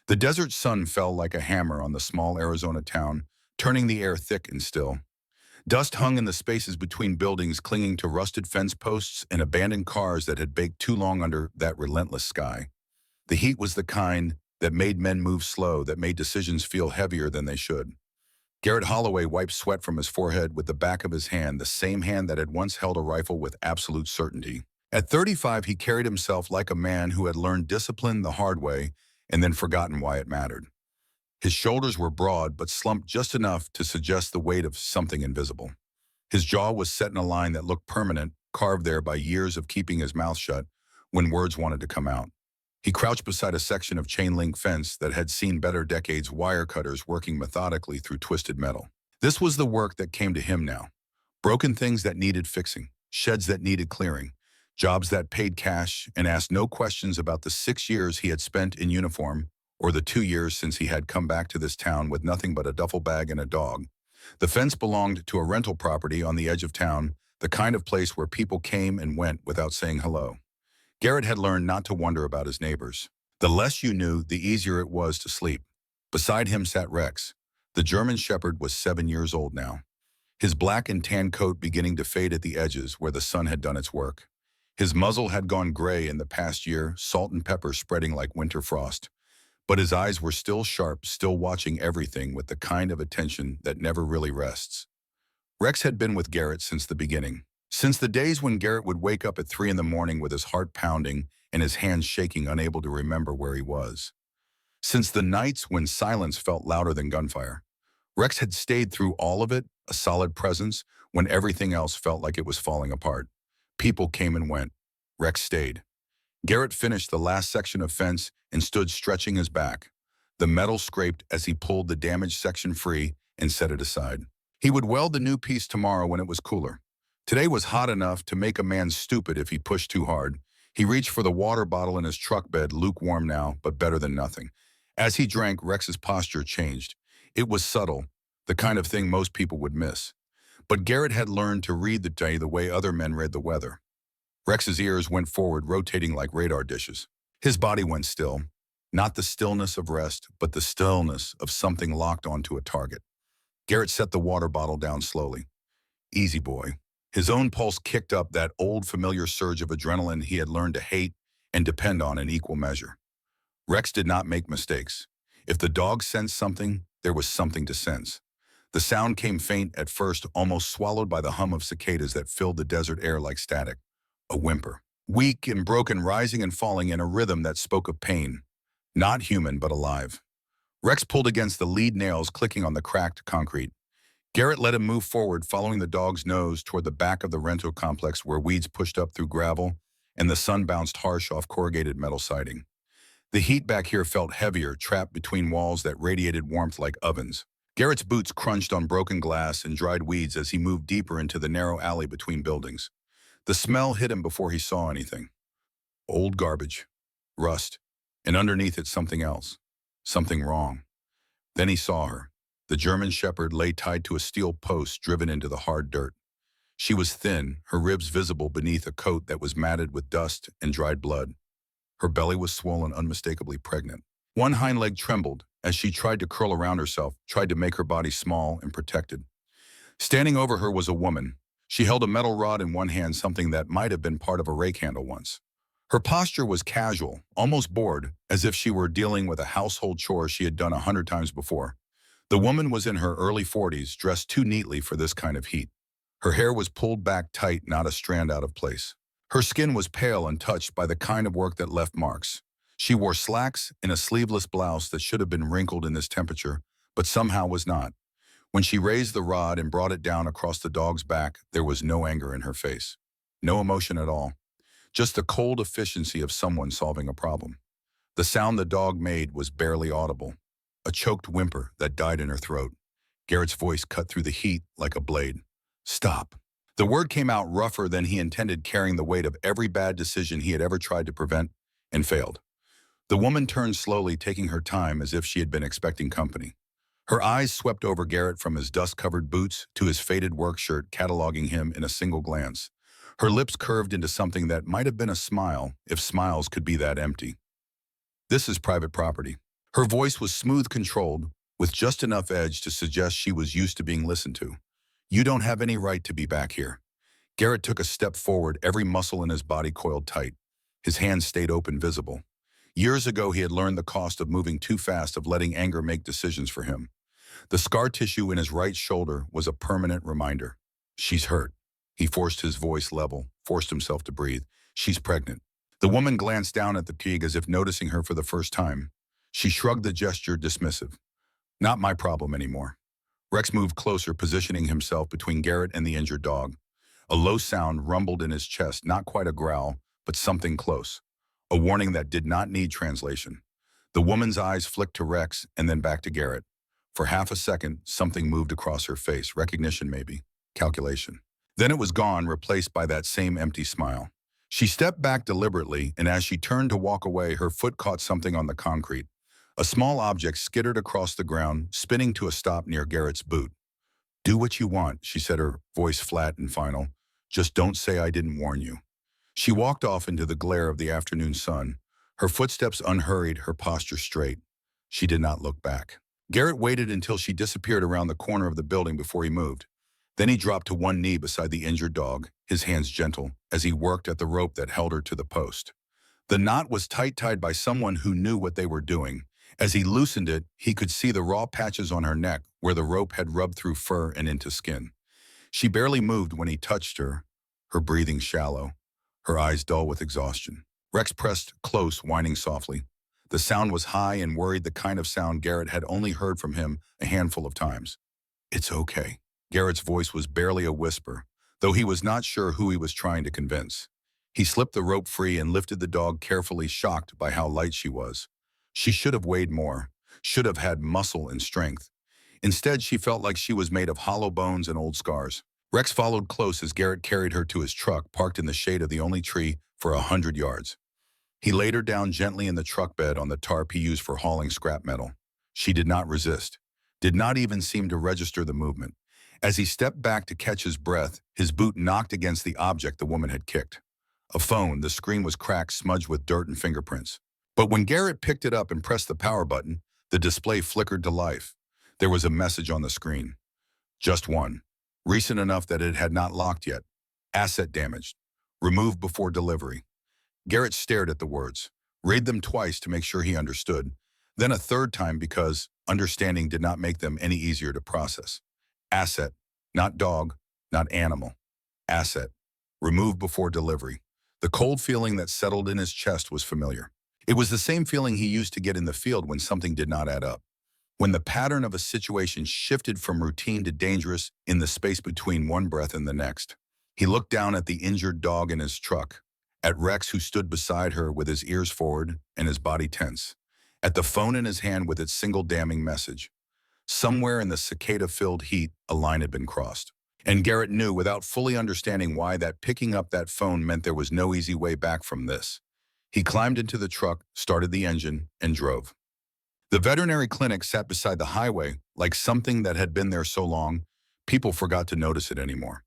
The desert sun fell like a hammer on the small Arizona town, turning the air thick and still. Dust hung in the spaces between buildings, clinging to rusted fence posts and abandoned cars that had baked too long under that relentless sky. The heat was the kind that made men move slow, that made decisions feel heavier than they should. Garrett Holloway wiped sweat from his forehead with the back of his hand, the same hand that had once held a rifle with absolute certainty. At 35, he carried himself like a man who had learned discipline the hard way and then forgotten why it mattered. His shoulders were broad but slumped just enough to suggest the weight of something invisible. His jaw was set in a line that looked permanent, carved there by years of keeping his mouth shut when words wanted to come out. He crouched beside a section of chain-link fence that had seen better decades, wire cutters working methodically through twisted metal. This was the work that came to him now. Broken things that needed fixing, sheds that needed clearing, jobs that paid cash and asked no questions about the 6 years he had spent in uniform or the 2 years since he had come back to this town with nothing but a duffel bag and a dog. The fence belonged to a rental property on the edge of town, the kind of place where people came and went without saying hello. Garrett had learned not to wonder about his neighbors. The less you knew, the easier it was to sleep. Beside him sat Rex. The German Shepherd was 7 years old now, his black and tan coat beginning to fade at the edges where the sun had done its work. His muzzle had gone gray in the past year, salt and pepper spreading like winter frost. But his eyes were still sharp, still watching everything with the kind of attention that never really rests. Rex had been with Garrett since the beginning. Since the days when Garrett would wake up at 3 in the morning with his heart pounding and his hands shaking, unable to remember where he was. Since the nights when silence felt louder than gunfire. Rex had stayed through all of it, a solid presence, when everything else felt like it was falling apart. People came and went. Rex stayed. Garrett finished the last section of fence and stood stretching his back. The metal scraped as he pulled the damaged section free and set it aside. He would weld the new piece tomorrow when it was cooler. Today was hot enough to make a man stupid if he pushed too hard. He reached for the water bottle in his truck bed, lukewarm now, but better than nothing. As he drank, Rex's posture changed. It was subtle, the kind of thing most people would miss. But Garrett had learned to read the day the way other men read the weather. Rex's ears went forward, rotating like radar dishes. His body went still. Not the stillness of rest, but the stillness of something locked onto a target. Garrett set the water bottle down slowly. Easy, boy. His own pulse kicked up, that old familiar surge of adrenaline he had learned to hate and depend on in equal measure. Rex did not make mistakes. If the dog sensed something, there was something to sense. The sound came faint at first, almost swallowed by the hum of cicadas that filled the desert air like static. A whimper. Weak and broken, rising and falling in a rhythm that spoke of pain. Not human, but alive. Rex pulled against the lead nails, clicking on the cracked concrete. Garrett let him move forward, following the dog's nose toward the back of the rental complex where weeds pushed up through gravel and the sun bounced harsh off corrugated metal siding. The heat back here felt heavier, trapped between walls that radiated warmth like ovens. Garrett's boots crunched on broken glass and dried weeds as he moved deeper into the narrow alley between buildings. The smell hit him before he saw anything. Old garbage, rust, and underneath it something else. Something wrong. Then he saw her. The German Shepherd lay tied to a steel post driven into the hard dirt. She was thin, her ribs visible beneath a coat that was matted with dust and dried blood. Her belly was swollen, unmistakably pregnant. One hind leg trembled as she tried to curl around herself, tried to make her body small and protected. Standing over her was a woman. She held a metal rod in one hand, something that might have been part of a rake handle once. Her posture was casual, almost bored, as if she were dealing with a household chore she had done 100 times before. The woman was in her early 40s, dressed too neatly for this kind of heat. Her hair was pulled back tight, not a strand out of place. Her skin was pale, untouched by the kind of work that left marks. She wore slacks and a sleeveless blouse that should have been wrinkled in this temperature, but somehow was not. When she raised the rod and brought it down across the dog's back, there was no anger in her face. No emotion at all. Just the cold efficiency of someone solving a problem. The sound the dog made was barely audible. A choked whimper that died in her throat. Garrett's voice cut through the heat like a blade. Stop. The word came out rougher than he intended, carrying the weight of every bad decision he had ever tried to prevent and failed. The woman turned slowly, taking her time as if she had been expecting company. Her eyes swept over Garrett from his dust-covered boots to his faded work shirt, cataloging him in a single glance. Her lips curved into something that might have been a smile, if smiles could be that empty. This is private property. Her voice was smooth controlled, with just enough edge to suggest she was used to being listened to. You don't have any right to be back here. Garrett took a step forward, every muscle in his body coiled tight. His hands stayed open, visible. Years ago, he had learned the cost of moving too fast, of letting anger make decisions for him. The scar tissue in his right shoulder was a permanent reminder. She's hurt. He forced his voice level, forced himself to breathe. She's pregnant. The woman glanced down at the pig as if noticing her for the first time. She shrugged, the gesture dismissive. Not my problem anymore. Rex moved closer, positioning himself between Garrett and the injured dog. A low sound rumbled in his chest, not quite a growl, but something close. A warning that did not need translation. The woman's eyes flicked to Rex and then back to Garrett. For half a second, something moved across her face. Recognition, maybe. Calculation. Then it was gone, replaced by that same empty smile. She stepped back deliberately, and as she turned to walk away, her foot caught something on the concrete. A small object skittered across the ground, spinning to a stop near Garrett's boot. Do what you want, she said, her voice flat and final. Just don't say I didn't warn you. She walked off into the glare of the afternoon sun, her footsteps unhurried, her posture straight. She did not look back. Garrett waited until she disappeared around the corner of the building before he moved. Then he dropped to one knee beside the injured dog, his hands gentle, as he worked at the rope that held her to the post. The knot was tied by someone who knew what they were doing. As he loosened it, he could see the raw patches on her neck where the rope had rubbed through fur and into skin. She barely moved when he touched her, her breathing shallow, her eyes dull with exhaustion. Rex pressed close, whining softly. The sound was high and worried, the kind of sound Garrett had only heard from him a handful of times. It's okay. Garrett's voice was barely a whisper, though he was not sure who he was trying to convince. He slipped the rope free and lifted the dog carefully, shocked by how light she was. She should have weighed more, should have had muscle and strength. Instead, she felt like she was made of hollow bones and old scars. Rex followed close as Garrett carried her to his truck, parked in the shade of the only tree for 100 yards. He laid her down gently in the truck bed on the tarp he used for hauling scrap metal. She did not resist, did not even seem to register the movement. As he stepped back to catch his breath, his boot knocked against the object the woman had kicked. A phone, the screen was cracked, smudged with dirt and fingerprints. But when Garrett picked it up and pressed the power button, the display flickered to life. There was a message on the screen. Just one. Recent enough that it had not locked yet. Asset damaged. Removed before delivery. Garrett stared at the words, read them twice to make sure he understood, then a third time because understanding did not make them any easier to process. Asset, not dog, not animal. Asset, removed before delivery. The cold feeling that settled in his chest was familiar. It was the same feeling he used to get in the field when something did not add up. When the pattern of a situation shifted from routine to dangerous in the space between one breath and the next. He looked down at the injured dog in his truck, at Rex who stood beside her with his ears forward and his body tense, at the phone in his hand with its single damning message. Somewhere in the cicada-filled heat, a line had been crossed. And Garrett knew, without fully understanding why, that picking up that phone meant there was no easy way back from this. He climbed into the truck, started the engine, and drove. The veterinary clinic sat beside the highway like something that had been there so long, people forgot to notice it anymore.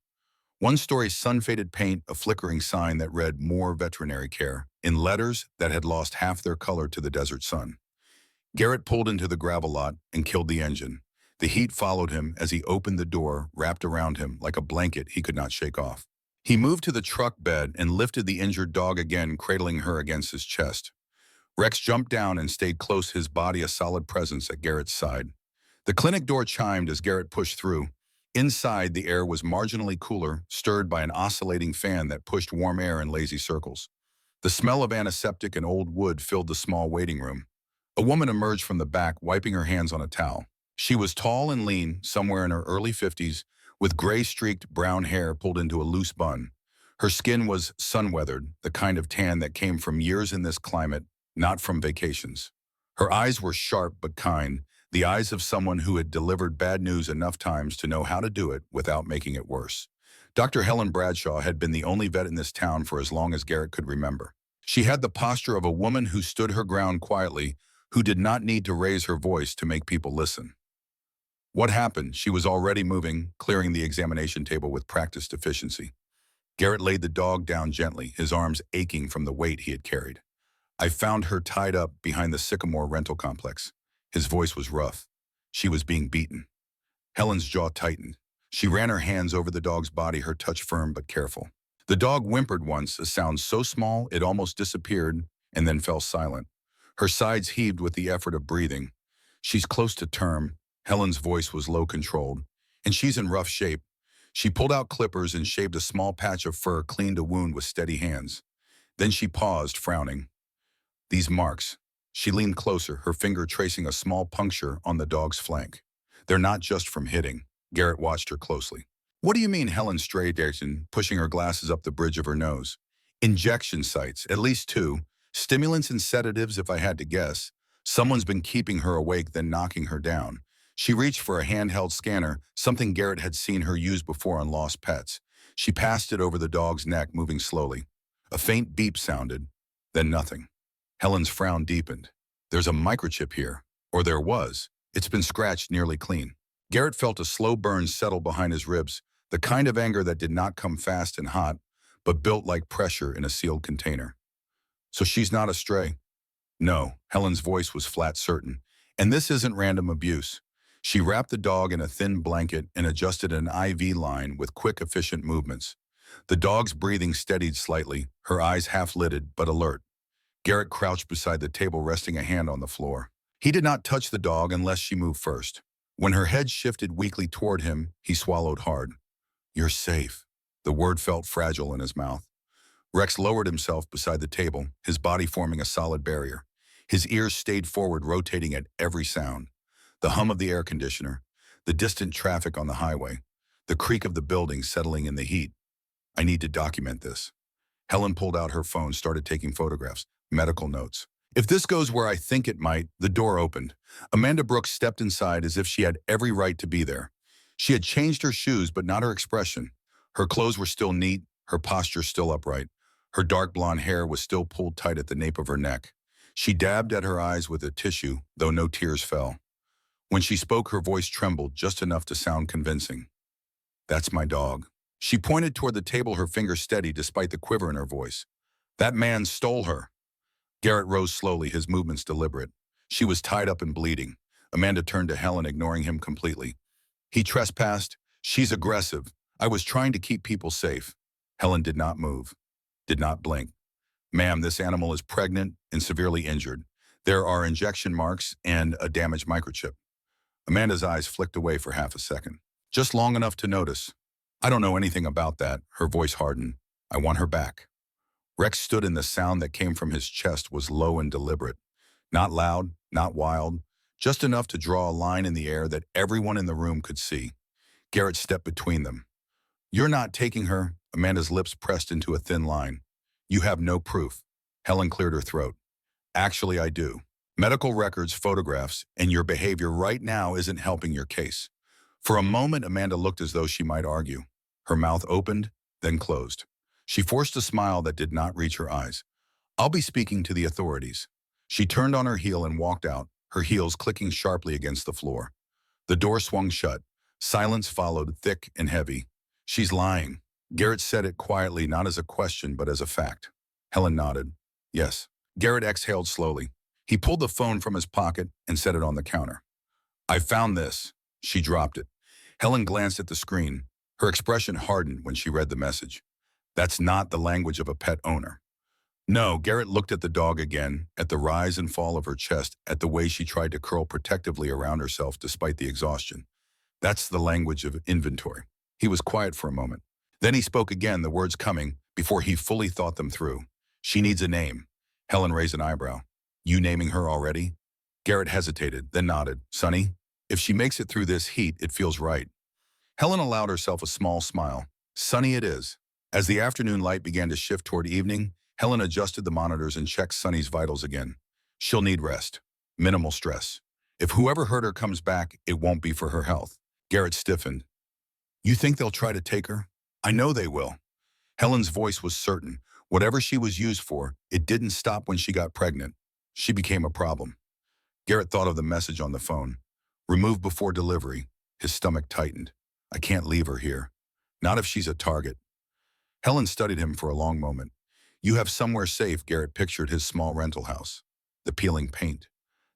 One-story sun-faded paint, a flickering sign that read "More Veterinary Care" in letters that had lost half their color to the desert sun. Garrett pulled into the gravel lot and killed the engine. The heat followed him as he opened the door, wrapped around him like a blanket he could not shake off. He moved to the truck bed and lifted the injured dog again, cradling her against his chest. Rex jumped down and stayed close, his body a solid presence at Garrett's side. The clinic door chimed as Garrett pushed through. Inside, the air was marginally cooler, stirred by an oscillating fan that pushed warm air in lazy circles. The smell of antiseptic and old wood filled the small waiting room. A woman emerged from the back, wiping her hands on a towel. She was tall and lean, somewhere in her early 50s, with gray-streaked brown hair pulled into a loose bun. Her skin was sun-weathered, the kind of tan that came from years in this climate, not from vacations. Her eyes were sharp but kind, the eyes of someone who had delivered bad news enough times to know how to do it without making it worse. Dr. Helen Bradshaw had been the only vet in this town for as long as Garrett could remember. She had the posture of a woman who stood her ground quietly, who did not need to raise her voice to make people listen. What happened? She was already moving, clearing the examination table with practiced efficiency. Garrett laid the dog down gently, his arms aching from the weight he had carried. I found her tied up behind the Sycamore rental complex. His voice was rough. She was being beaten. Helen's jaw tightened. She ran her hands over the dog's body, her touch firm but careful. The dog whimpered once, a sound so small it almost disappeared, and then fell silent. Her sides heaved with the effort of breathing. She's close to term. Helen's voice was low controlled. And she's in rough shape. She pulled out clippers and shaved a small patch of fur, cleaned a wound with steady hands. Then she paused, frowning. These marks. She leaned closer, her finger tracing a small puncture on the dog's flank. They're not just from hitting. Garrett watched her closely. What do you mean? Helen straightened, pushing her glasses up the bridge of her nose. Injection sites, at least two. Stimulants and sedatives, if I had to guess. Someone's been keeping her awake, then knocking her down. She reached for a handheld scanner, something Garrett had seen her use before on Lost Pets. She passed it over the dog's neck, moving slowly. A faint beep sounded, then nothing. Helen's frown deepened. There's a microchip here. Or there was. It's been scratched nearly clean. Garrett felt a slow burn settle behind his ribs, the kind of anger that did not come fast and hot, but built like pressure in a sealed container. So she's not a stray? No, Helen's voice was flat certain. And this isn't random abuse. She wrapped the dog in a thin blanket and adjusted an IV line with quick, efficient movements. The dog's breathing steadied slightly, her eyes half-lidded but alert. Garrett crouched beside the table, resting a hand on the floor. He did not touch the dog unless she moved first. When her head shifted weakly toward him, he swallowed hard. You're safe. The word felt fragile in his mouth. Rex lowered himself beside the table, his body forming a solid barrier. His ears stayed forward, rotating at every sound. The hum of the air conditioner, the distant traffic on the highway, the creak of the building settling in the heat. I need to document this. Helen pulled out her phone, started taking photographs, medical notes. If this goes where I think it might, the door opened. Amanda Brooks stepped inside as if she had every right to be there. She had changed her shoes, but not her expression. Her clothes were still neat, her posture still upright. Her dark blonde hair was still pulled tight at the nape of her neck. She dabbed at her eyes with a tissue, though no tears fell. When she spoke, her voice trembled just enough to sound convincing. That's my dog. She pointed toward the table, her finger steady despite the quiver in her voice. That man stole her. Garrett rose slowly, his movements deliberate. She was tied up and bleeding. Amanda turned to Helen, ignoring him completely. He trespassed. She's aggressive. I was trying to keep people safe. Helen did not move, did not blink. Ma'am, this animal is pregnant and severely injured. There are injection marks and a damaged microchip. Amanda's eyes flicked away for half a second, just long enough to notice. I don't know anything about that. Her voice hardened. I want her back. Rex stood, and the sound that came from his chest was low and deliberate. Not loud, not wild, just enough to draw a line in the air that everyone in the room could see. Garrett stepped between them. You're not taking her. Amanda's lips pressed into a thin line. You have no proof. Helen cleared her throat. Actually, I do. Medical records, photographs, and your behavior right now isn't helping your case. For a moment, Amanda looked as though she might argue. Her mouth opened, then closed. She forced a smile that did not reach her eyes. I'll be speaking to the authorities. She turned on her heel and walked out, her heels clicking sharply against the floor. The door swung shut. Silence followed, thick and heavy. She's lying. Garrett said it quietly, not as a question, but as a fact. Helen nodded. Yes. Garrett exhaled slowly. He pulled the phone from his pocket and set it on the counter. I found this. She dropped it. Helen glanced at the screen. Her expression hardened when she read the message. That's not the language of a pet owner. No, Garrett looked at the dog again, at the rise and fall of her chest, at the way she tried to curl protectively around herself despite the exhaustion. That's the language of inventory. He was quiet for a moment. Then he spoke again, the words coming before he fully thought them through. She needs a name. Helen raised an eyebrow. You naming her already? Garrett hesitated, then nodded. Sonny, if she makes it through this heat, it feels right. Helen allowed herself a small smile. Sonny it is. As the afternoon light began to shift toward evening, Helen adjusted the monitors and checked Sonny's vitals again. She'll need rest. Minimal stress. If whoever hurt her comes back, it won't be for her health. Garrett stiffened. You think they'll try to take her? I know they will. Helen's voice was certain. Whatever she was used for, it didn't stop when she got pregnant. She became a problem. Garrett thought of the message on the phone. Removed before delivery. His stomach tightened. I can't leave her here. Not if she's a target. Helen studied him for a long moment. You have somewhere safe, Garrett pictured his small rental house. The peeling paint,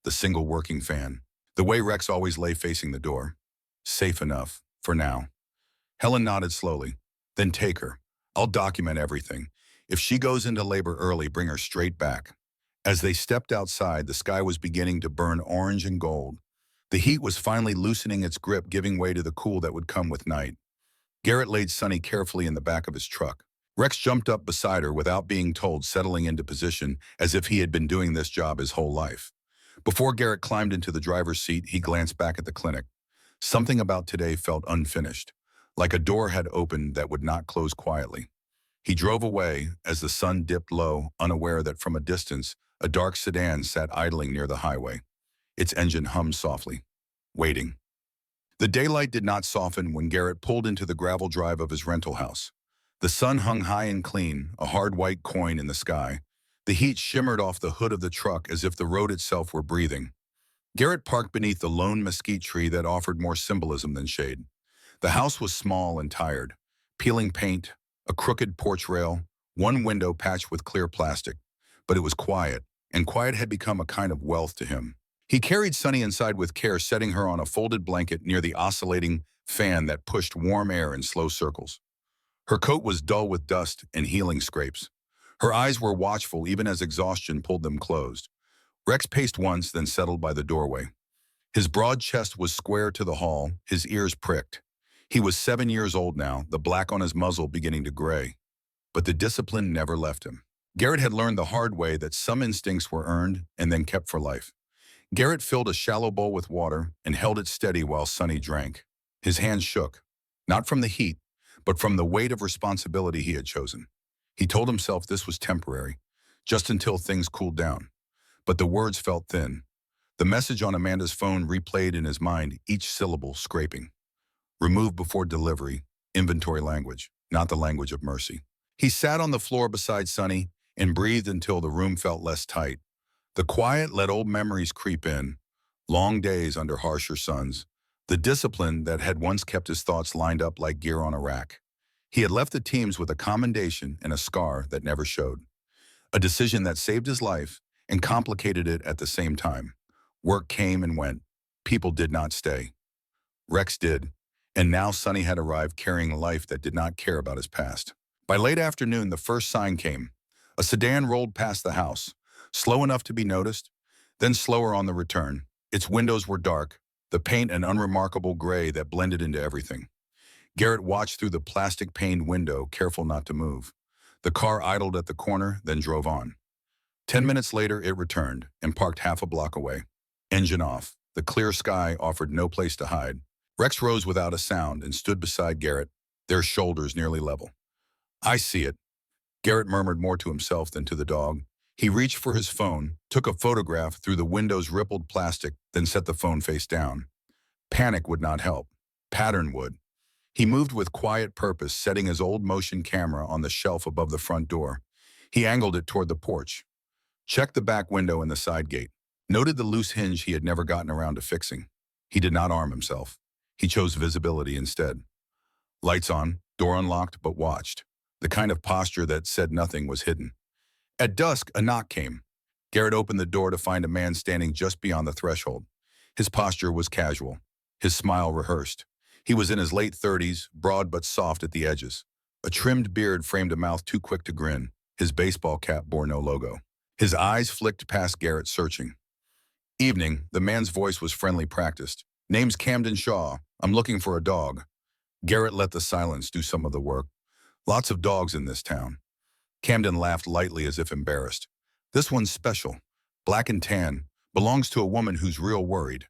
the single working fan, the way Rex always lay facing the door. Safe enough, for now. Helen nodded slowly. Then take her. I'll document everything. If she goes into labor early, bring her straight back. As they stepped outside, the sky was beginning to burn orange and gold. The heat was finally loosening its grip, giving way to the cool that would come with night. Garrett laid Sonny carefully in the back of his truck. Rex jumped up beside her without being told, settling into position as if he had been doing this job his whole life. Before Garrett climbed into the driver's seat, he glanced back at the clinic. Something about today felt unfinished, like a door had opened that would not close quietly. He drove away as the sun dipped low, unaware that from a distance, a dark sedan sat idling near the highway. Its engine hummed softly, waiting. The daylight did not soften when Garrett pulled into the gravel drive of his rental house. The sun hung high and clean, a hard white coin in the sky. The heat shimmered off the hood of the truck as if the road itself were breathing. Garrett parked beneath the lone mesquite tree that offered more symbolism than shade. The house was small and tired. Peeling paint, a crooked porch rail, one window patched with clear plastic. But it was quiet, and quiet had become a kind of wealth to him. He carried Sonny inside with care, setting her on a folded blanket near the oscillating fan that pushed warm air in slow circles. Her coat was dull with dust and healing scrapes. Her eyes were watchful even as exhaustion pulled them closed. Rex paced once, then settled by the doorway. His broad chest was square to the hall, his ears pricked. He was 7 years old now, the black on his muzzle beginning to gray. But the discipline never left him. Garrett had learned the hard way that some instincts were earned and then kept for life. Garrett filled a shallow bowl with water and held it steady while Sonny drank. His hands shook, not from the heat, but from the weight of responsibility he had chosen. He told himself this was temporary, just until things cooled down. But the words felt thin. The message on Amanda's phone replayed in his mind, each syllable scraping. Remove before delivery, inventory language, not the language of mercy. He sat on the floor beside Sonny and breathed until the room felt less tight. The quiet let old memories creep in, long days under harsher suns, the discipline that had once kept his thoughts lined up like gear on a rack. He had left the teams with a commendation and a scar that never showed. A decision that saved his life and complicated it at the same time. Work came and went. People did not stay. Rex did, and now Sonny had arrived carrying a life that did not care about his past. By late afternoon, the first sign came. A sedan rolled past the house, slow enough to be noticed, then slower on the return. Its windows were dark, the paint an unremarkable gray that blended into everything. Garrett watched through the plastic-paned window, careful not to move. The car idled at the corner, then drove on. 10 minutes later, it returned and parked half a block away. Engine off. The clear sky offered no place to hide. Rex rose without a sound and stood beside Garrett, their shoulders nearly level. I see it. Garrett murmured more to himself than to the dog. He reached for his phone, took a photograph through the window's rippled plastic, then set the phone face down. Panic would not help. Pattern would. He moved with quiet purpose, setting his old motion camera on the shelf above the front door. He angled it toward the porch. Checked the back window and the side gate. Noted the loose hinge he had never gotten around to fixing. He did not arm himself. He chose visibility instead. Lights on, door unlocked, but watched. The kind of posture that said nothing was hidden. At dusk, a knock came. Garrett opened the door to find a man standing just beyond the threshold. His posture was casual, his smile rehearsed. He was in his late 30s, broad but soft at the edges. A trimmed beard framed a mouth too quick to grin. His baseball cap bore no logo. His eyes flicked past Garrett, searching. Evening, the man's voice was friendly, practiced. Name's Camden Shaw. I'm looking for a dog. Garrett let the silence do some of the work. Lots of dogs in this town. Camden laughed lightly as if embarrassed. This one's special. Black and tan. Belongs to a woman who's real worried.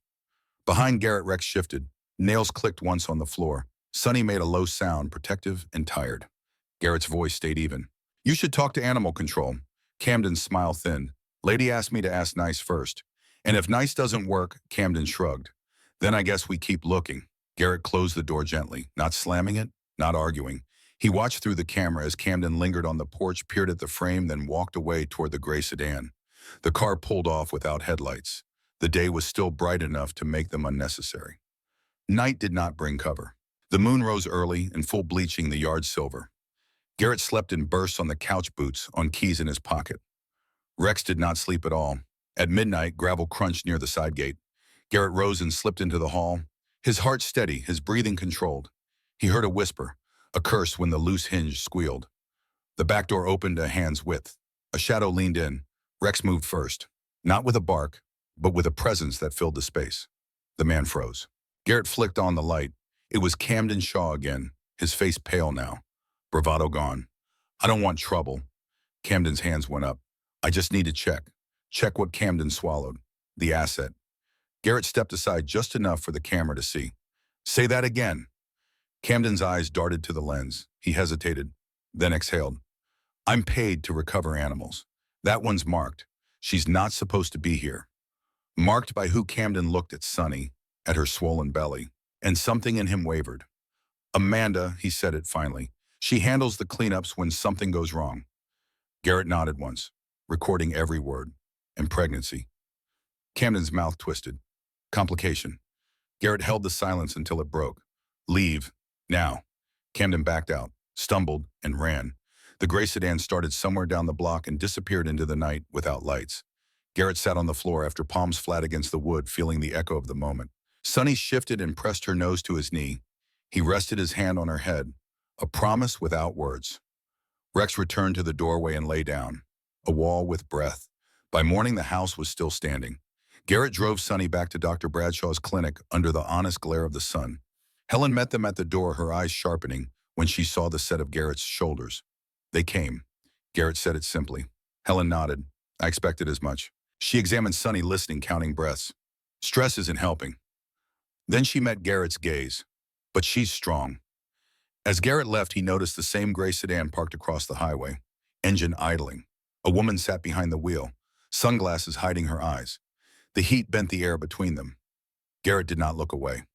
Behind Garrett, Rex shifted. Nails clicked once on the floor. Sonny made a low sound, protective and tired. Garrett's voice stayed even. You should talk to animal control. Camden's smile thinned. Lady asked me to ask nice first. And if nice doesn't work, Camden shrugged. Then I guess we keep looking. Garrett closed the door gently, not slamming it, not arguing. He watched through the camera as Camden lingered on the porch, peered at the frame, then walked away toward the gray sedan. The car pulled off without headlights. The day was still bright enough to make them unnecessary. Night did not bring cover. The moon rose early, in full bleaching the yard silver. Garrett slept in bursts on the couch, boots on keys in his pocket. Rex did not sleep at all. At midnight, gravel crunched near the side gate. Garrett rose and slipped into the hall, his heart steady, his breathing controlled. He heard a whisper, a curse when the loose hinge squealed. The back door opened a hand's width. A shadow leaned in. Rex moved first, not with a bark, but with a presence that filled the space. The man froze. Garrett flicked on the light. It was Camden Shaw again, his face pale now, bravado gone. "I don't want trouble." Camden's hands went up. "I just need to check. Check what Camden swallowed. The asset." Garrett stepped aside just enough for the camera to see. "Say that again." Camden's eyes darted to the lens. He hesitated, then exhaled. "I'm paid to recover animals. That one's marked. She's not supposed to be here." Marked by who? Camden looked at Sunny, at her swollen belly, and something in him wavered. "Amanda," he said it finally. "She handles the cleanups when something goes wrong." Garrett nodded once, recording every word. "And pregnancy." Camden's mouth twisted. "Complication." Garrett held the silence until it broke. "Leave. Now." Camden backed out, stumbled, and ran. The gray sedan started somewhere down the block and disappeared into the night without lights. Garrett sat on the floor after palms flat against the wood, feeling the echo of the moment. Sunny shifted and pressed her nose to his knee. He rested his hand on her head, a promise without words. Rex returned to the doorway and lay down, a wall with breath. By morning, the house was still standing. Garrett drove Sunny back to Dr. Bradshaw's clinic under the honest glare of the sun. Helen met them at the door, her eyes sharpening when she saw the set of Garrett's shoulders. "They came." Garrett said it simply. Helen nodded. "I expected as much." She examined Sunny, listening, counting breaths. "Stress isn't helping." Then she met Garrett's gaze. "But she's strong." As Garrett left, he noticed the same gray sedan parked across the highway, engine idling. A woman sat behind the wheel, sunglasses hiding her eyes. The heat bent the air between them. Garrett did not look away.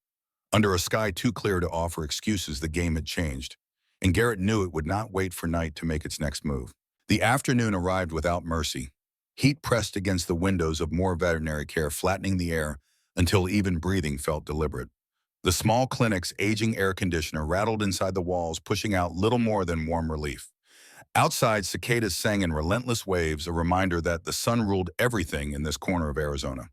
Under a sky too clear to offer excuses, the game had changed, and Garrett knew it would not wait for night to make its next move. The afternoon arrived without mercy. Heat pressed against the windows of more veterinary care, flattening the air until even breathing felt deliberate. The small clinic's aging air conditioner rattled inside the walls, pushing out little more than warm relief. Outside, cicadas sang in relentless waves, a reminder that the sun ruled everything in this corner of Arizona.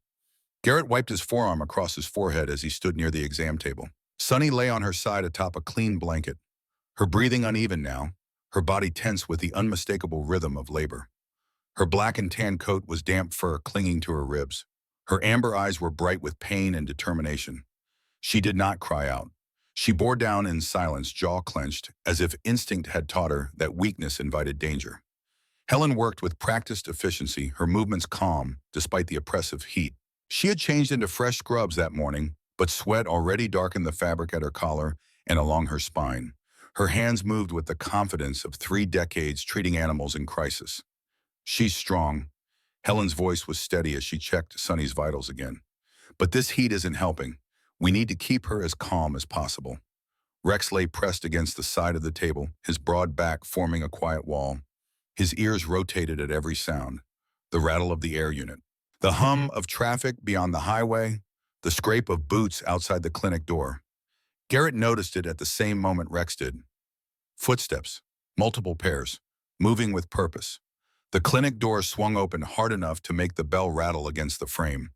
Garrett wiped his forearm across his forehead as he stood near the exam table. Sunny lay on her side atop a clean blanket, her breathing uneven now, her body tense with the unmistakable rhythm of labor. Her black and tan coat was damp fur clinging to her ribs. Her amber eyes were bright with pain and determination. She did not cry out. She bore down in silence, jaw clenched, as if instinct had taught her that weakness invited danger. Helen worked with practiced efficiency, her movements calm despite the oppressive heat. She had changed into fresh scrubs that morning, but sweat already darkened the fabric at her collar and along her spine. Her hands moved with the confidence of 3 decades treating animals in crisis. "She's strong." Helen's voice was steady as she checked Sunny's vitals again. "But this heat isn't helping. We need to keep her as calm as possible." Rex lay pressed against the side of the table, his broad back forming a quiet wall. His ears rotated at every sound, the rattle of the air unit, the hum of traffic beyond the highway, the scrape of boots outside the clinic door. Garrett noticed it at the same moment Rex did. Footsteps, multiple pairs, moving with purpose. The clinic door swung open hard enough to make the bell rattle against the frame.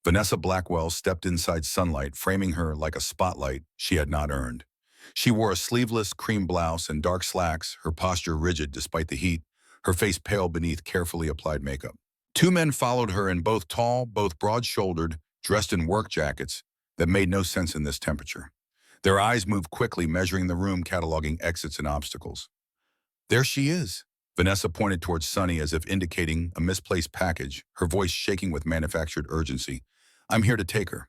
Vanessa Blackwell stepped inside sunlight, framing her like a spotlight she had not earned. She wore a sleeveless cream blouse and dark slacks, her posture rigid despite the heat, her face pale beneath carefully applied makeup. 2 men followed her, in both tall, both broad-shouldered, dressed in work jackets that made no sense in this temperature. Their eyes moved quickly, measuring the room, cataloging exits and obstacles. "There she is." Vanessa pointed towards Sunny as if indicating a misplaced package, her voice shaking with manufactured urgency. "I'm here to take her."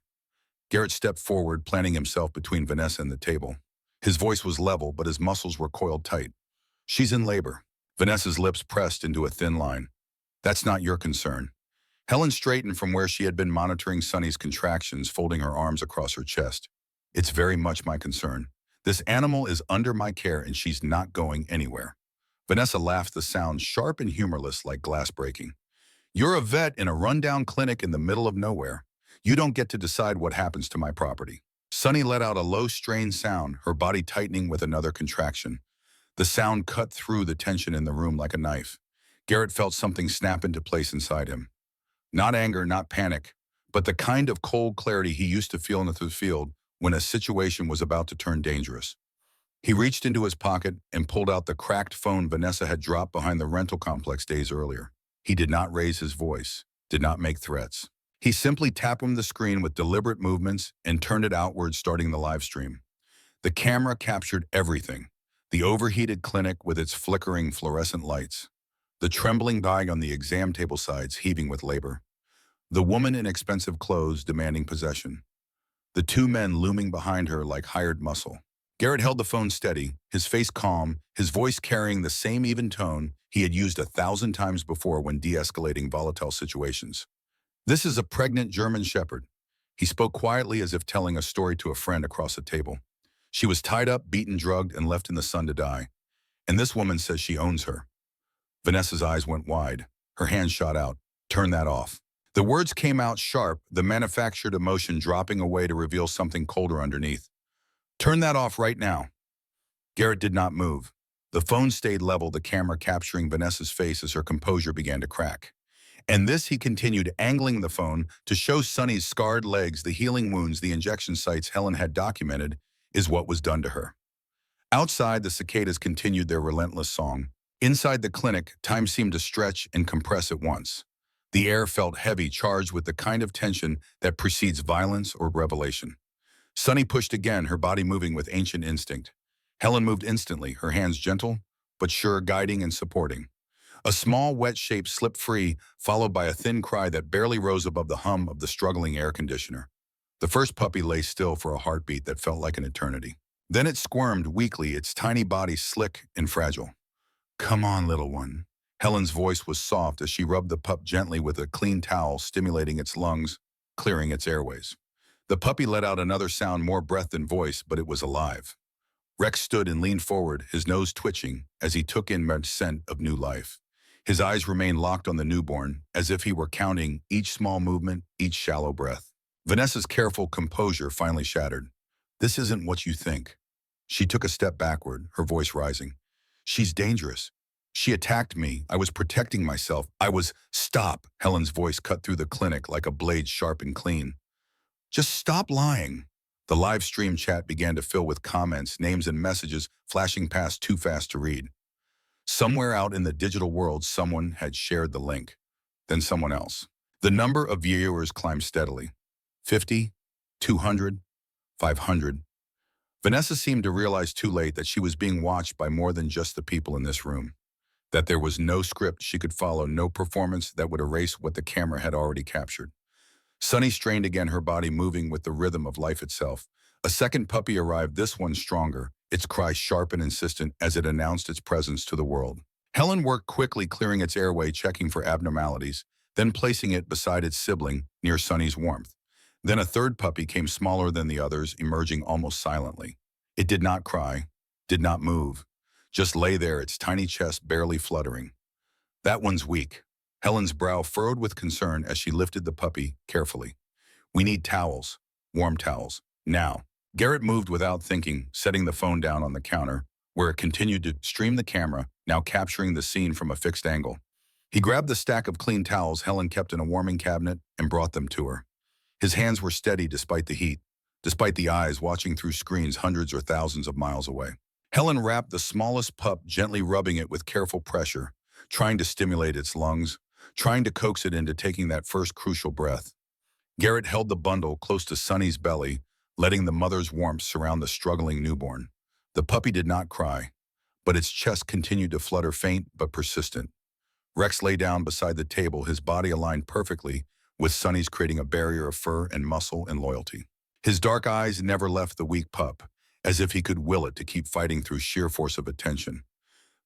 Garrett stepped forward, planting himself between Vanessa and the table. His voice was level, but his muscles were coiled tight. "She's in labor." Vanessa's lips pressed into a thin line. "That's not your concern." Helen straightened from where she had been monitoring Sunny's contractions, folding her arms across her chest. "It's very much my concern. This animal is under my care and she's not going anywhere." Vanessa laughed, the sound sharp and humorless like glass breaking. "You're a vet in a rundown clinic in the middle of nowhere. You don't get to decide what happens to my property." Sunny let out a low, strained sound, her body tightening with another contraction. The sound cut through the tension in the room like a knife. Garrett felt something snap into place inside him. Not anger, not panic, but the kind of cold clarity he used to feel in the field when a situation was about to turn dangerous. He reached into his pocket and pulled out the cracked phone Vanessa had dropped behind the rental complex days earlier. He did not raise his voice, did not make threats. He simply tapped on the screen with deliberate movements and turned it outward, starting the live stream. The camera captured everything. The overheated clinic with its flickering fluorescent lights. The trembling bag on the exam table sides heaving with labor. The woman in expensive clothes demanding possession. The two men looming behind her like hired muscle. Garrett held the phone steady, his face calm, his voice carrying the same even tone he had used 1,000 times before when de-escalating volatile situations. This is a pregnant German shepherd. He spoke quietly as if telling a story to a friend across a table. She was tied up, beaten, drugged, and left in the sun to die. And this woman says she owns her. Vanessa's eyes went wide. Her hand shot out. Turn that off. The words came out sharp, the manufactured emotion dropping away to reveal something colder underneath. Turn that off right now. Garrett did not move. The phone stayed level, the camera capturing Vanessa's face as her composure began to crack. And this he continued, angling the phone to show Sunny's scarred legs, the healing wounds, the injection sites Helen had documented, is what was done to her. Outside, the cicadas continued their relentless song. Inside the clinic, time seemed to stretch and compress at once. The air felt heavy, charged with the kind of tension that precedes violence or revelation. Sunny pushed again, her body moving with ancient instinct. Helen moved instantly, her hands gentle, but sure, guiding and supporting. A small, wet shape slipped free, followed by a thin cry that barely rose above the hum of the struggling air conditioner. The first puppy lay still for a heartbeat that felt like an eternity. Then it squirmed weakly, its tiny body slick and fragile. Come on, little one. Helen's voice was soft as she rubbed the pup gently with a clean towel, stimulating its lungs, clearing its airways. The puppy let out another sound, more breath than voice, but it was alive. Rex stood and leaned forward, his nose twitching as he took in the scent of new life. His eyes remained locked on the newborn, as if he were counting each small movement, each shallow breath. Vanessa's careful composure finally shattered. This isn't what you think. She took a step backward, her voice rising. She's dangerous. She attacked me. I was protecting myself. Stop. Helen's voice cut through the clinic like a blade sharp and clean. Just stop lying. The live stream chat began to fill with comments, names, and messages flashing past too fast to read. Somewhere out in the digital world, someone had shared the link. Then someone else. The number of viewers climbed steadily. 50, 200, 500. Vanessa seemed to realize too late that she was being watched by more than just the people in this room. That there was no script she could follow, no performance that would erase what the camera had already captured. Sunny strained again, her body moving with the rhythm of life itself. A second puppy arrived, this one stronger, its cry sharp and insistent as it announced its presence to the world. Helen worked quickly, clearing its airway, checking for abnormalities, then placing it beside its sibling near Sunny's warmth. Then a third puppy came, smaller than the others, emerging almost silently. It did not cry, did not move, just lay there, its tiny chest barely fluttering. That one's weak. Helen's brow furrowed with concern as she lifted the puppy carefully. We need towels, warm towels, now. Garrett moved without thinking, setting the phone down on the counter, where it continued to stream the camera, now capturing the scene from a fixed angle. He grabbed the stack of clean towels Helen kept in a warming cabinet and brought them to her. His hands were steady despite the heat, despite the eyes watching through screens hundreds or thousands of miles away. Helen wrapped the smallest pup, gently rubbing it with careful pressure, trying to stimulate its lungs, trying to coax it into taking that first crucial breath. Garrett held the bundle close to Sunny's belly, letting the mother's warmth surround the struggling newborn. The puppy did not cry, but its chest continued to flutter, faint but persistent. Rex lay down beside the table, his body aligned perfectly with Sunny's, creating a barrier of fur and muscle and loyalty. His dark eyes never left the weak pup, as if he could will it to keep fighting through sheer force of attention.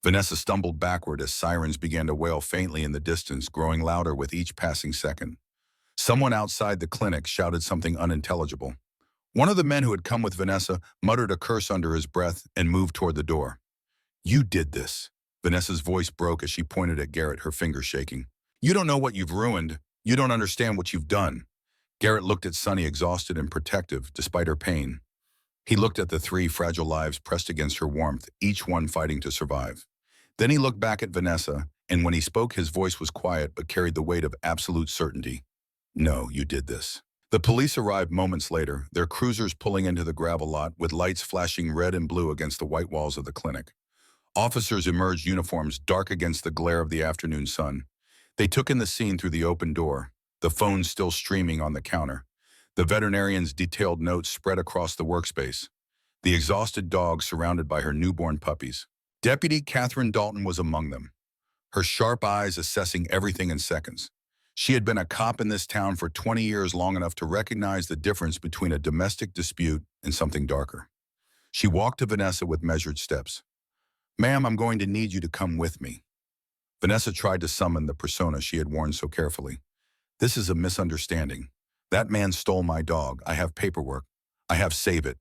Vanessa stumbled backward as sirens began to wail faintly in the distance, growing louder with each passing second. Someone outside the clinic shouted something unintelligible. One of the men who had come with Vanessa muttered a curse under his breath and moved toward the door. You did this. Vanessa's voice broke as she pointed at Garrett, her fingers shaking. You don't know what you've ruined. You don't understand what you've done. Garrett looked at Sunny, exhausted and protective, despite her pain. He looked at the three fragile lives pressed against her warmth, each one fighting to survive. Then he looked back at Vanessa, and when he spoke, his voice was quiet but carried the weight of absolute certainty. No, you did this. The police arrived moments later, their cruisers pulling into the gravel lot with lights flashing red and blue against the white walls of the clinic. Officers emerged, uniforms dark against the glare of the afternoon sun. They took in the scene through the open door, the phone still streaming on the counter. The veterinarian's detailed notes spread across the workspace. The exhausted dog surrounded by her newborn puppies. Deputy Catherine Dalton was among them, her sharp eyes assessing everything in seconds. She had been a cop in this town for 20 years, long enough to recognize the difference between a domestic dispute and something darker. She walked to Vanessa with measured steps. Ma'am, I'm going to need you to come with me. Vanessa tried to summon the persona she had worn so carefully. This is a misunderstanding. That man stole my dog. I have paperwork. I have save it.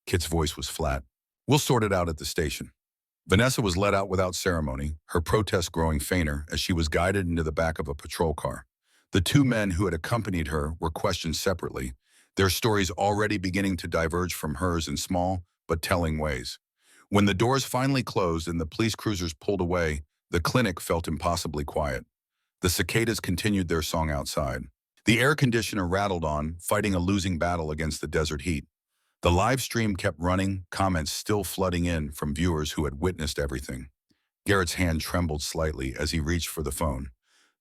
Kit's voice was flat. We'll sort it out at the station. Vanessa was led out without ceremony, her protest growing fainter as she was guided into the back of a patrol car. The two men who had accompanied her were questioned separately, their stories already beginning to diverge from hers in small but telling ways. When the doors finally closed and the police cruisers pulled away, the clinic felt impossibly quiet. The cicadas continued their song outside. The air conditioner rattled on, fighting a losing battle against the desert heat. The live stream kept running, comments still flooding in from viewers who had witnessed everything. Garrett's hand trembled slightly as he reached for the phone.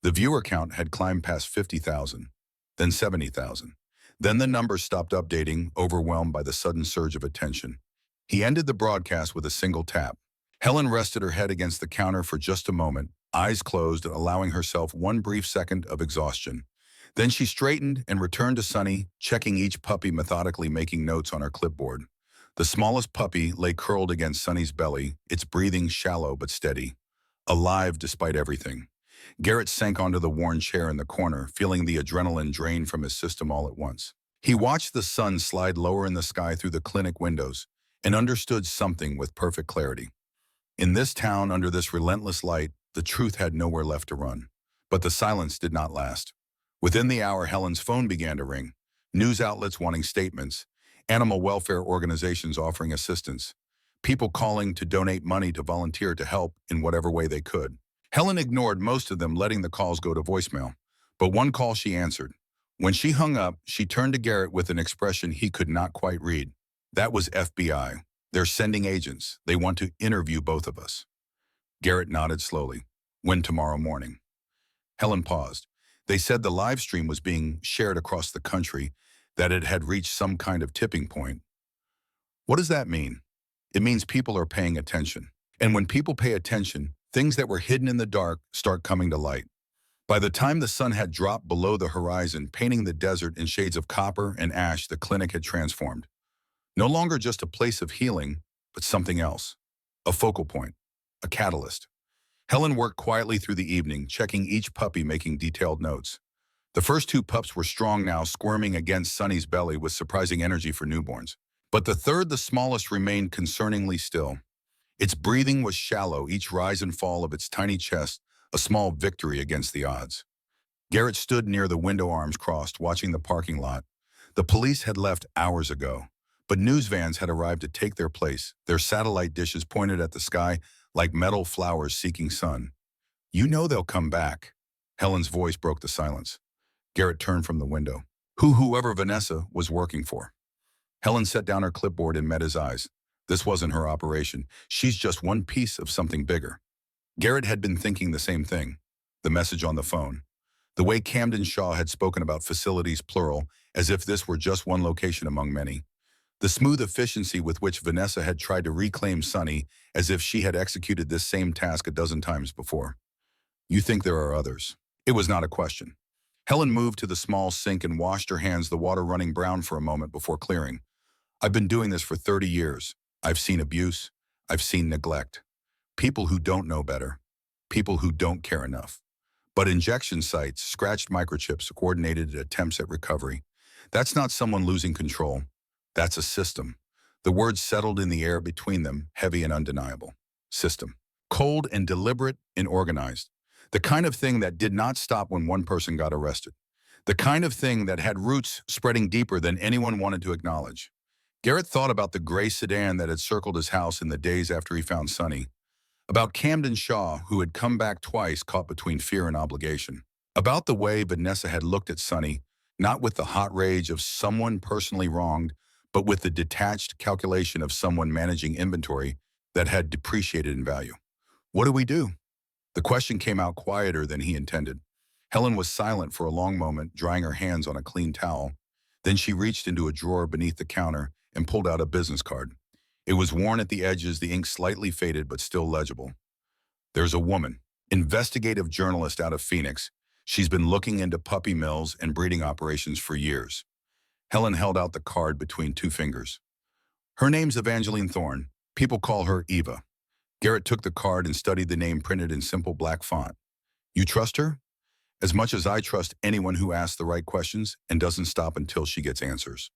The viewer count had climbed past 50,000, then 70,000. Then the numbers stopped updating, overwhelmed by the sudden surge of attention. He ended the broadcast with a single tap. Helen rested her head against the counter for just a moment, eyes closed, allowing herself one brief second of exhaustion. Then she straightened and returned to Sunny, checking each puppy methodically, making notes on her clipboard. The smallest puppy lay curled against Sunny's belly, its breathing shallow but steady. Alive despite everything. Garrett sank onto the worn chair in the corner, feeling the adrenaline drain from his system all at once. He watched the sun slide lower in the sky through the clinic windows and understood something with perfect clarity. In this town, under this relentless light, the truth had nowhere left to run. But the silence did not last. Within the hour, Helen's phone began to ring. News outlets wanting statements, animal welfare organizations offering assistance, people calling to donate money to volunteer to help in whatever way they could. Helen ignored most of them, letting the calls go to voicemail. But one call she answered. When she hung up, she turned to Garrett with an expression he could not quite read. That was FBI. They're sending agents. They want to interview both of us. Garrett nodded slowly. When tomorrow morning? Helen paused. They said the live stream was being shared across the country, that it had reached some kind of tipping point. What does that mean? It means people are paying attention. And when people pay attention, things that were hidden in the dark start coming to light. By the time the sun had dropped below the horizon, painting the desert in shades of copper and ash, the clinic had transformed. No longer just a place of healing, but something else. A focal point. A catalyst. Helen worked quietly through the evening, checking each puppy, making detailed notes. The first two pups were strong now, squirming against Sunny's belly with surprising energy for newborns. But the third, the smallest, remained concerningly still. Its breathing was shallow, each rise and fall of its tiny chest a small victory against the odds. Garrett stood near the window, arms crossed, watching the parking lot. The police had left hours ago, but news vans had arrived to take their place, their satellite dishes pointed at the sky like metal flowers seeking sun. You know they'll come back. Helen's voice broke the silence. Garrett turned from the window. Whoever Vanessa was working for. Helen set down her clipboard and met his eyes. This wasn't her operation. She's just one piece of something bigger. Garrett had been thinking the same thing. The message on the phone. The way Camden Shaw had spoken about facilities, plural, as if this were just one location among many. The smooth efficiency with which Vanessa had tried to reclaim Sunny, as if she had executed this same task a dozen times before. You think there are others? It was not a question. Helen moved to the small sink and washed her hands, the water running brown for a moment before clearing. I've been doing this for 30 years. I've seen abuse. I've seen neglect. People who don't know better. People who don't care enough. But injection sites, scratched microchips, coordinated attempts at recovery. That's not someone losing control. That's a system. The words settled in the air between them, heavy and undeniable. System. Cold and deliberate and organized. The kind of thing that did not stop when one person got arrested. The kind of thing that had roots spreading deeper than anyone wanted to acknowledge. Garrett thought about the gray sedan that had circled his house in the days after he found Sonny, about Camden Shaw, who had come back twice caught between fear and obligation, about the way Vanessa had looked at Sonny, not with the hot rage of someone personally wronged, but with the detached calculation of someone managing inventory that had depreciated in value. What do we do? The question came out quieter than he intended. Helen was silent for a long moment, drying her hands on a clean towel. Then she reached into a drawer beneath the counter and pulled out a business card. It was worn at the edges, the ink slightly faded but still legible. There's a woman, investigative journalist out of Phoenix. She's been looking into puppy mills and breeding operations for years. Helen held out the card between two fingers. Her name's Evangeline Thorne. People call her Eva. Garrett took the card and studied the name printed in simple black font. You trust her? As much as I trust anyone who asks the right questions and doesn't stop until she gets answers.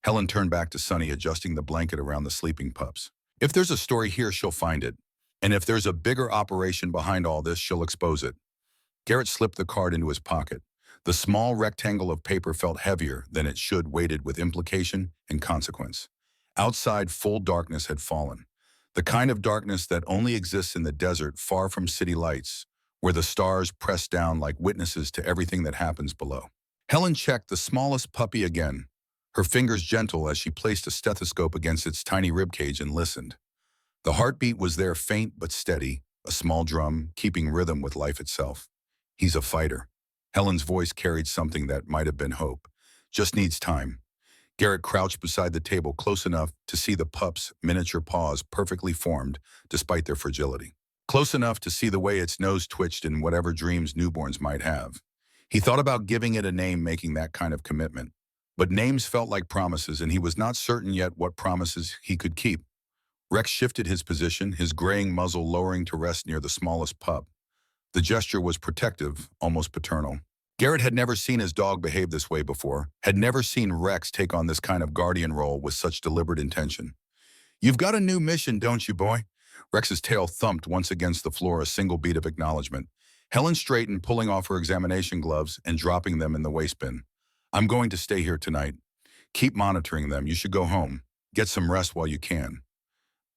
Helen turned back to Sonny, adjusting the blanket around the sleeping pups. If there's a story here, she'll find it. And if there's a bigger operation behind all this, she'll expose it. Garrett slipped the card into his pocket. The small rectangle of paper felt heavier than it should, weighted with implication and consequence. Outside, full darkness had fallen. The kind of darkness that only exists in the desert far from city lights, where the stars press down like witnesses to everything that happens below. Helen checked the smallest puppy again, her fingers gentle as she placed a stethoscope against its tiny ribcage and listened. The heartbeat was there, faint but steady, a small drum, keeping rhythm with life itself. He's a fighter. Helen's voice carried something that might have been hope. Just needs time. Garrett crouched beside the table, close enough to see the pup's miniature paws perfectly formed despite their fragility. Close enough to see the way its nose twitched in whatever dreams newborns might have. He thought about giving it a name, making that kind of commitment. But names felt like promises, and he was not certain yet what promises he could keep. Rex shifted his position, his graying muzzle lowering to rest near the smallest pup. The gesture was protective, almost paternal. Garrett had never seen his dog behave this way before, had never seen Rex take on this kind of guardian role with such deliberate intention. You've got a new mission, don't you, boy? Rex's tail thumped once against the floor, a single beat of acknowledgement. Helen straightened, pulling off her examination gloves and dropping them in the waste bin. I'm going to stay here tonight. Keep monitoring them. You should go home. Get some rest while you can.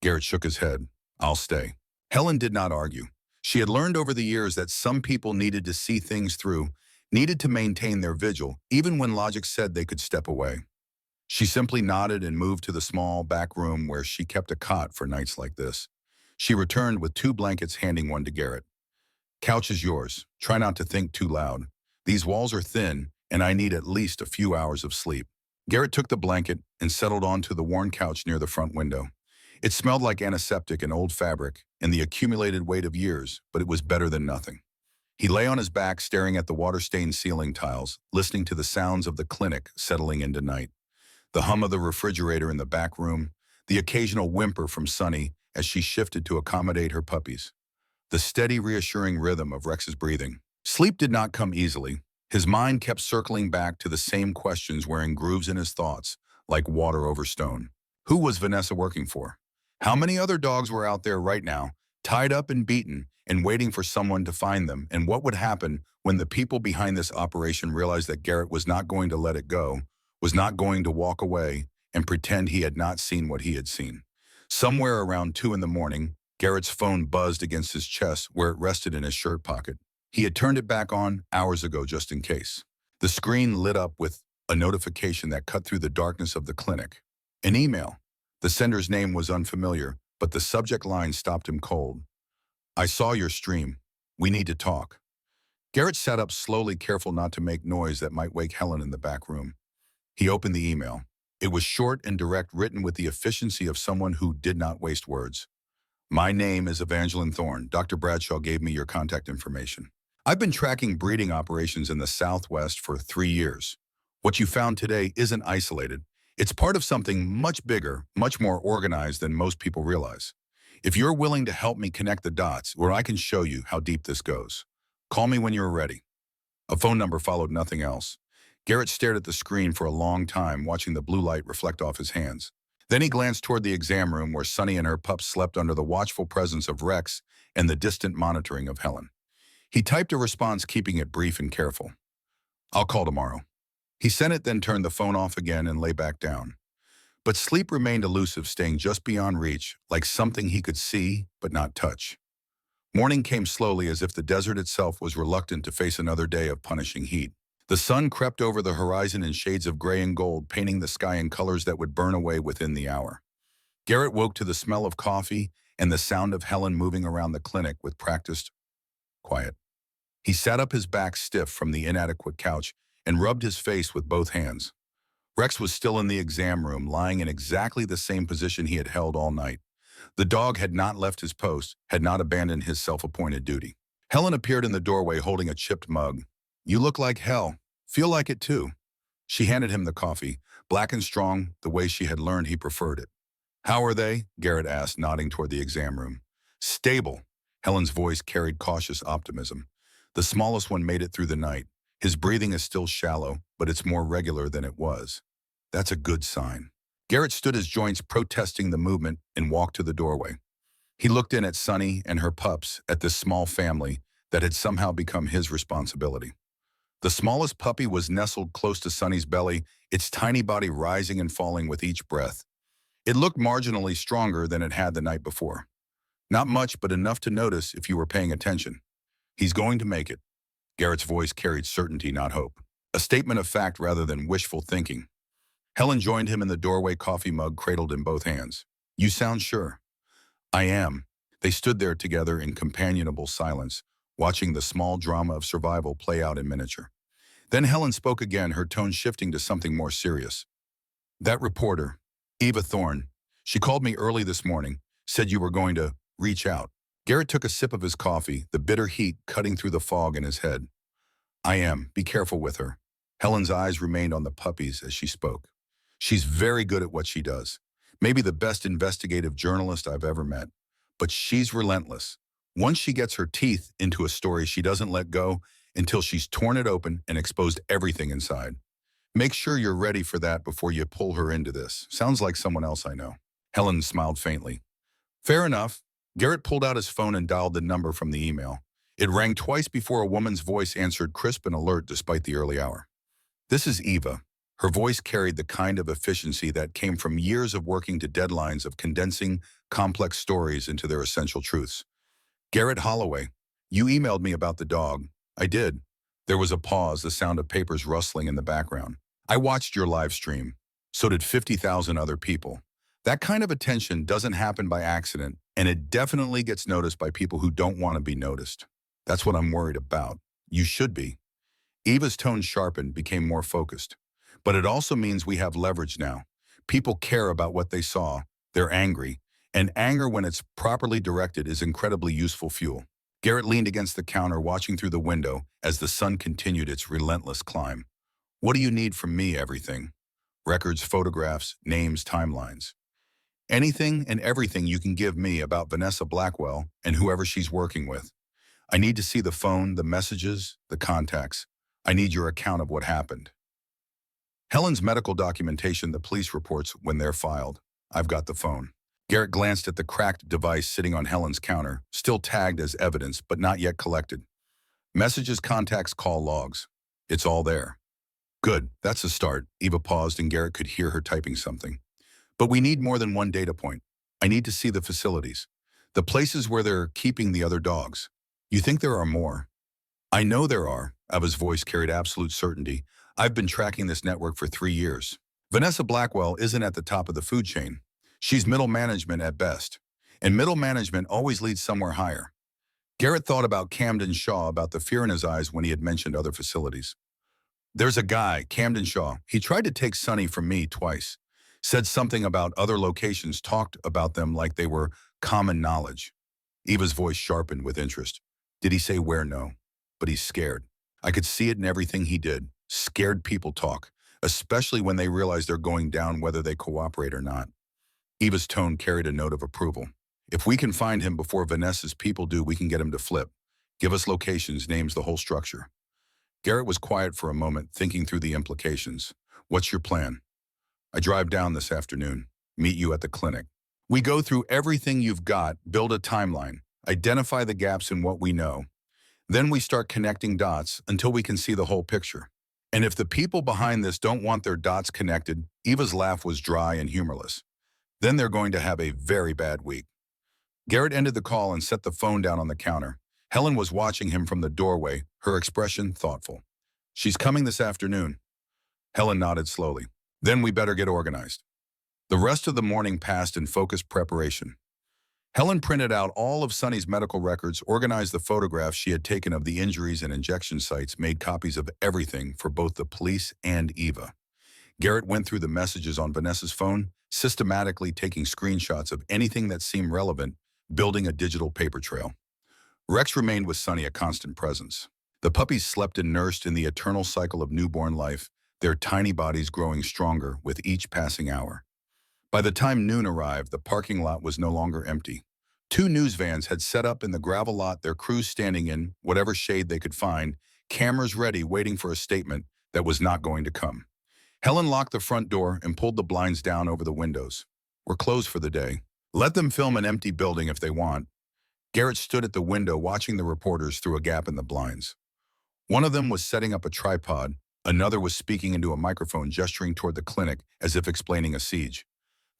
Garrett shook his head. I'll stay. Helen did not argue. She had learned over the years that some people needed to see things through, needed to maintain their vigil, even when logic said they could step away. She simply nodded and moved to the small back room where she kept a cot for nights like this. She returned with 2 blankets, handing one to Garrett. Couch is yours. Try not to think too loud. These walls are thin, and I need at least a few hours of sleep. Garrett took the blanket and settled onto the worn couch near the front window. It smelled like antiseptic and old fabric and the accumulated weight of years, but it was better than nothing. He lay on his back, staring at the water-stained ceiling tiles, listening to the sounds of the clinic settling into night. The hum of the refrigerator in the back room, the occasional whimper from Sonny as she shifted to accommodate her puppies. The steady, reassuring rhythm of Rex's breathing. Sleep did not come easily. His mind kept circling back to the same questions, wearing grooves in his thoughts, like water over stone. Who was Vanessa working for? How many other dogs were out there right now, tied up and beaten, and waiting for someone to find them? And what would happen when the people behind this operation realized that Garrett was not going to let it go, was not going to walk away and pretend he had not seen what he had seen? Somewhere around 2 in the morning, Garrett's phone buzzed against his chest where it rested in his shirt pocket. He had turned it back on hours ago just in case. The screen lit up with a notification that cut through the darkness of the clinic. An email. The sender's name was unfamiliar, but the subject line stopped him cold. I saw your stream. We need to talk. Garrett sat up slowly, careful not to make noise that might wake Helen in the back room. He opened the email. It was short and direct, written with the efficiency of someone who did not waste words. My name is Evangeline Thorne. Dr. Bradshaw gave me your contact information. I've been tracking breeding operations in the Southwest for 3 years. What you found today isn't isolated. It's part of something much bigger, much more organized than most people realize. If you're willing to help me connect the dots, where I can show you how deep this goes, call me when you're ready. A phone number followed, nothing else. Garrett stared at the screen for a long time, watching the blue light reflect off his hands. Then he glanced toward the exam room where Sonny and her pups slept under the watchful presence of Rex and the distant monitoring of Helen. He typed a response, keeping it brief and careful. I'll call tomorrow. He sent it, then turned the phone off again and lay back down. But sleep remained elusive, staying just beyond reach, like something he could see but not touch. Morning came slowly, as if the desert itself was reluctant to face another day of punishing heat. The sun crept over the horizon in shades of gray and gold, painting the sky in colors that would burn away within the hour. Garrett woke to the smell of coffee and the sound of Helen moving around the clinic with practiced quiet. He sat up, his back stiff from the inadequate couch, and rubbed his face with both hands. Rex was still in the exam room, lying in exactly the same position he had held all night. The dog had not left his post, had not abandoned his self-appointed duty. Helen appeared in the doorway holding a chipped mug. "You look like hell. Feel like it too." She handed him the coffee, black and strong, the way she had learned he preferred it. "How are they?" Garrett asked, nodding toward the exam room. "Stable." Helen's voice carried cautious optimism. "The smallest one made it through the night. His breathing is still shallow, but it's more regular than it was. That's a good sign." Garrett stood, his joints protesting the movement, and walked to the doorway. He looked in at Sunny and her pups, at this small family that had somehow become his responsibility. The smallest puppy was nestled close to Sunny's belly, its tiny body rising and falling with each breath. It looked marginally stronger than it had the night before. Not much, but enough to notice if you were paying attention. "He's going to make it." Garrett's voice carried certainty, not hope. A statement of fact rather than wishful thinking. Helen joined him in the doorway, coffee mug cradled in both hands. "You sound sure." "I am." They stood there together in companionable silence, watching the small drama of survival play out in miniature. Then Helen spoke again, her tone shifting to something more serious. "That reporter, Eva Thorne, she called me early this morning, said you were going to reach out." Garrett took a sip of his coffee, the bitter heat cutting through the fog in his head. "I am. Be careful with her." Helen's eyes remained on the puppies as she spoke. "She's very good at what she does. Maybe the best investigative journalist I've ever met. But she's relentless. Once she gets her teeth into a story, she doesn't let go until she's torn it open and exposed everything inside. Make sure you're ready for that before you pull her into this. Sounds like someone else I know." Helen smiled faintly. "Fair enough." Garrett pulled out his phone and dialed the number from the email. It rang twice before a woman's voice answered, crisp and alert despite the early hour. "This is Eva." Her voice carried the kind of efficiency that came from years of working to deadlines, of condensing complex stories into their essential truths. "Garrett Holloway, you emailed me about the dog." "I did." There was a pause, the sound of papers rustling in the background. "I watched your live stream. So did 50,000 other people. That kind of attention doesn't happen by accident, and it definitely gets noticed by people who don't want to be noticed. That's what I'm worried about. You should be." Eva's tone sharpened, became more focused. "But it also means we have leverage now. People care about what they saw. They're angry. And anger, when it's properly directed, is incredibly useful fuel." Garrett leaned against the counter, watching through the window as the sun continued its relentless climb. "What do you need from me?" "Everything. Records, photographs, names, timelines. Anything and everything you can give me about Vanessa Blackwell and whoever she's working with. I need to see the phone, the messages, the contacts. I need your account of what happened. Helen's medical documentation, the police reports when they're filed. I've got the phone." Garrett glanced at the cracked device sitting on Helen's counter, still tagged as evidence but not yet collected. "Messages, contacts, call logs. It's all there." "Good, that's a start." Eva paused and Garrett could hear her typing something. "But we need more than one data point. I need to see the facilities. The places where they're keeping the other dogs. You think there are more?" "I know there are." Eva's voice carried absolute certainty. "I've been tracking this network for 3 years. Vanessa Blackwell isn't at the top of the food chain. She's middle management at best. And middle management always leads somewhere higher." Garrett thought about Camden Shaw, about the fear in his eyes when he had mentioned other facilities. "There's a guy, Camden Shaw. He tried to take Sonny from me twice. Said something about other locations, talked about them like they were common knowledge." Eva's voice sharpened with interest. "Did he say where?" "No. But he's scared. I could see it in everything he did. Scared people talk, especially when they realize they're going down, whether they cooperate or not." Eva's tone carried a note of approval. "If we can find him before Vanessa's people do, we can get him to flip. Give us locations, names, the whole structure." Garrett was quiet for a moment, thinking through the implications. "What's your plan?" "I drive down this afternoon. Meet you at the clinic. We go through everything you've got, build a timeline, identify the gaps in what we know. Then we start connecting dots until we can see the whole picture. And if the people behind this don't want their dots connected, Eva's laugh was dry and humorless. Then they're going to have a very bad week. Garrett ended the call and set the phone down on the counter. Helen was watching him from the doorway, her expression thoughtful. She's coming this afternoon. Helen nodded slowly. Then we better get organized. The rest of the morning passed in focused preparation. Helen printed out all of Sonny's medical records, organized the photographs she had taken of the injuries and injection sites, made copies of everything for both the police and Eva. Garrett went through the messages on Vanessa's phone, systematically taking screenshots of anything that seemed relevant, building a digital paper trail. Rex remained with Sonny, a constant presence. The puppies slept and nursed in the eternal cycle of newborn life, their tiny bodies growing stronger with each passing hour. By the time noon arrived, the parking lot was no longer empty. 2 news vans had set up in the gravel lot, their crews standing in whatever shade they could find, cameras ready, waiting for a statement that was not going to come. Helen locked the front door and pulled the blinds down over the windows. We're closed for the day. Let them film an empty building if they want. Garrett stood at the window watching the reporters through a gap in the blinds. One of them was setting up a tripod. Another was speaking into a microphone, gesturing toward the clinic as if explaining a siege.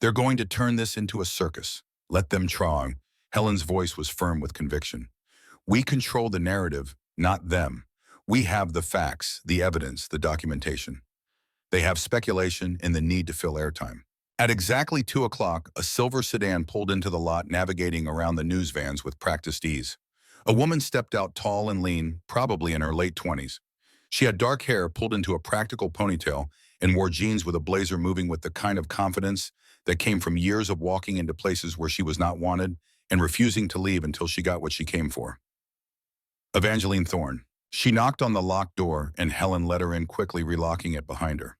They're going to turn this into a circus. Let them try. Helen's voice was firm with conviction. We control the narrative, not them. We have the facts, the evidence, the documentation. They have speculation and the need to fill airtime. At exactly 2 o'clock, a silver sedan pulled into the lot, navigating around the news vans with practiced ease. A woman stepped out, tall and lean, probably in her late 20s. She had dark hair pulled into a practical ponytail and wore jeans with a blazer, moving with the kind of confidence that came from years of walking into places where she was not wanted and refusing to leave until she got what she came for. Evangeline Thorne. She knocked on the locked door and Helen let her in quickly, relocking it behind her.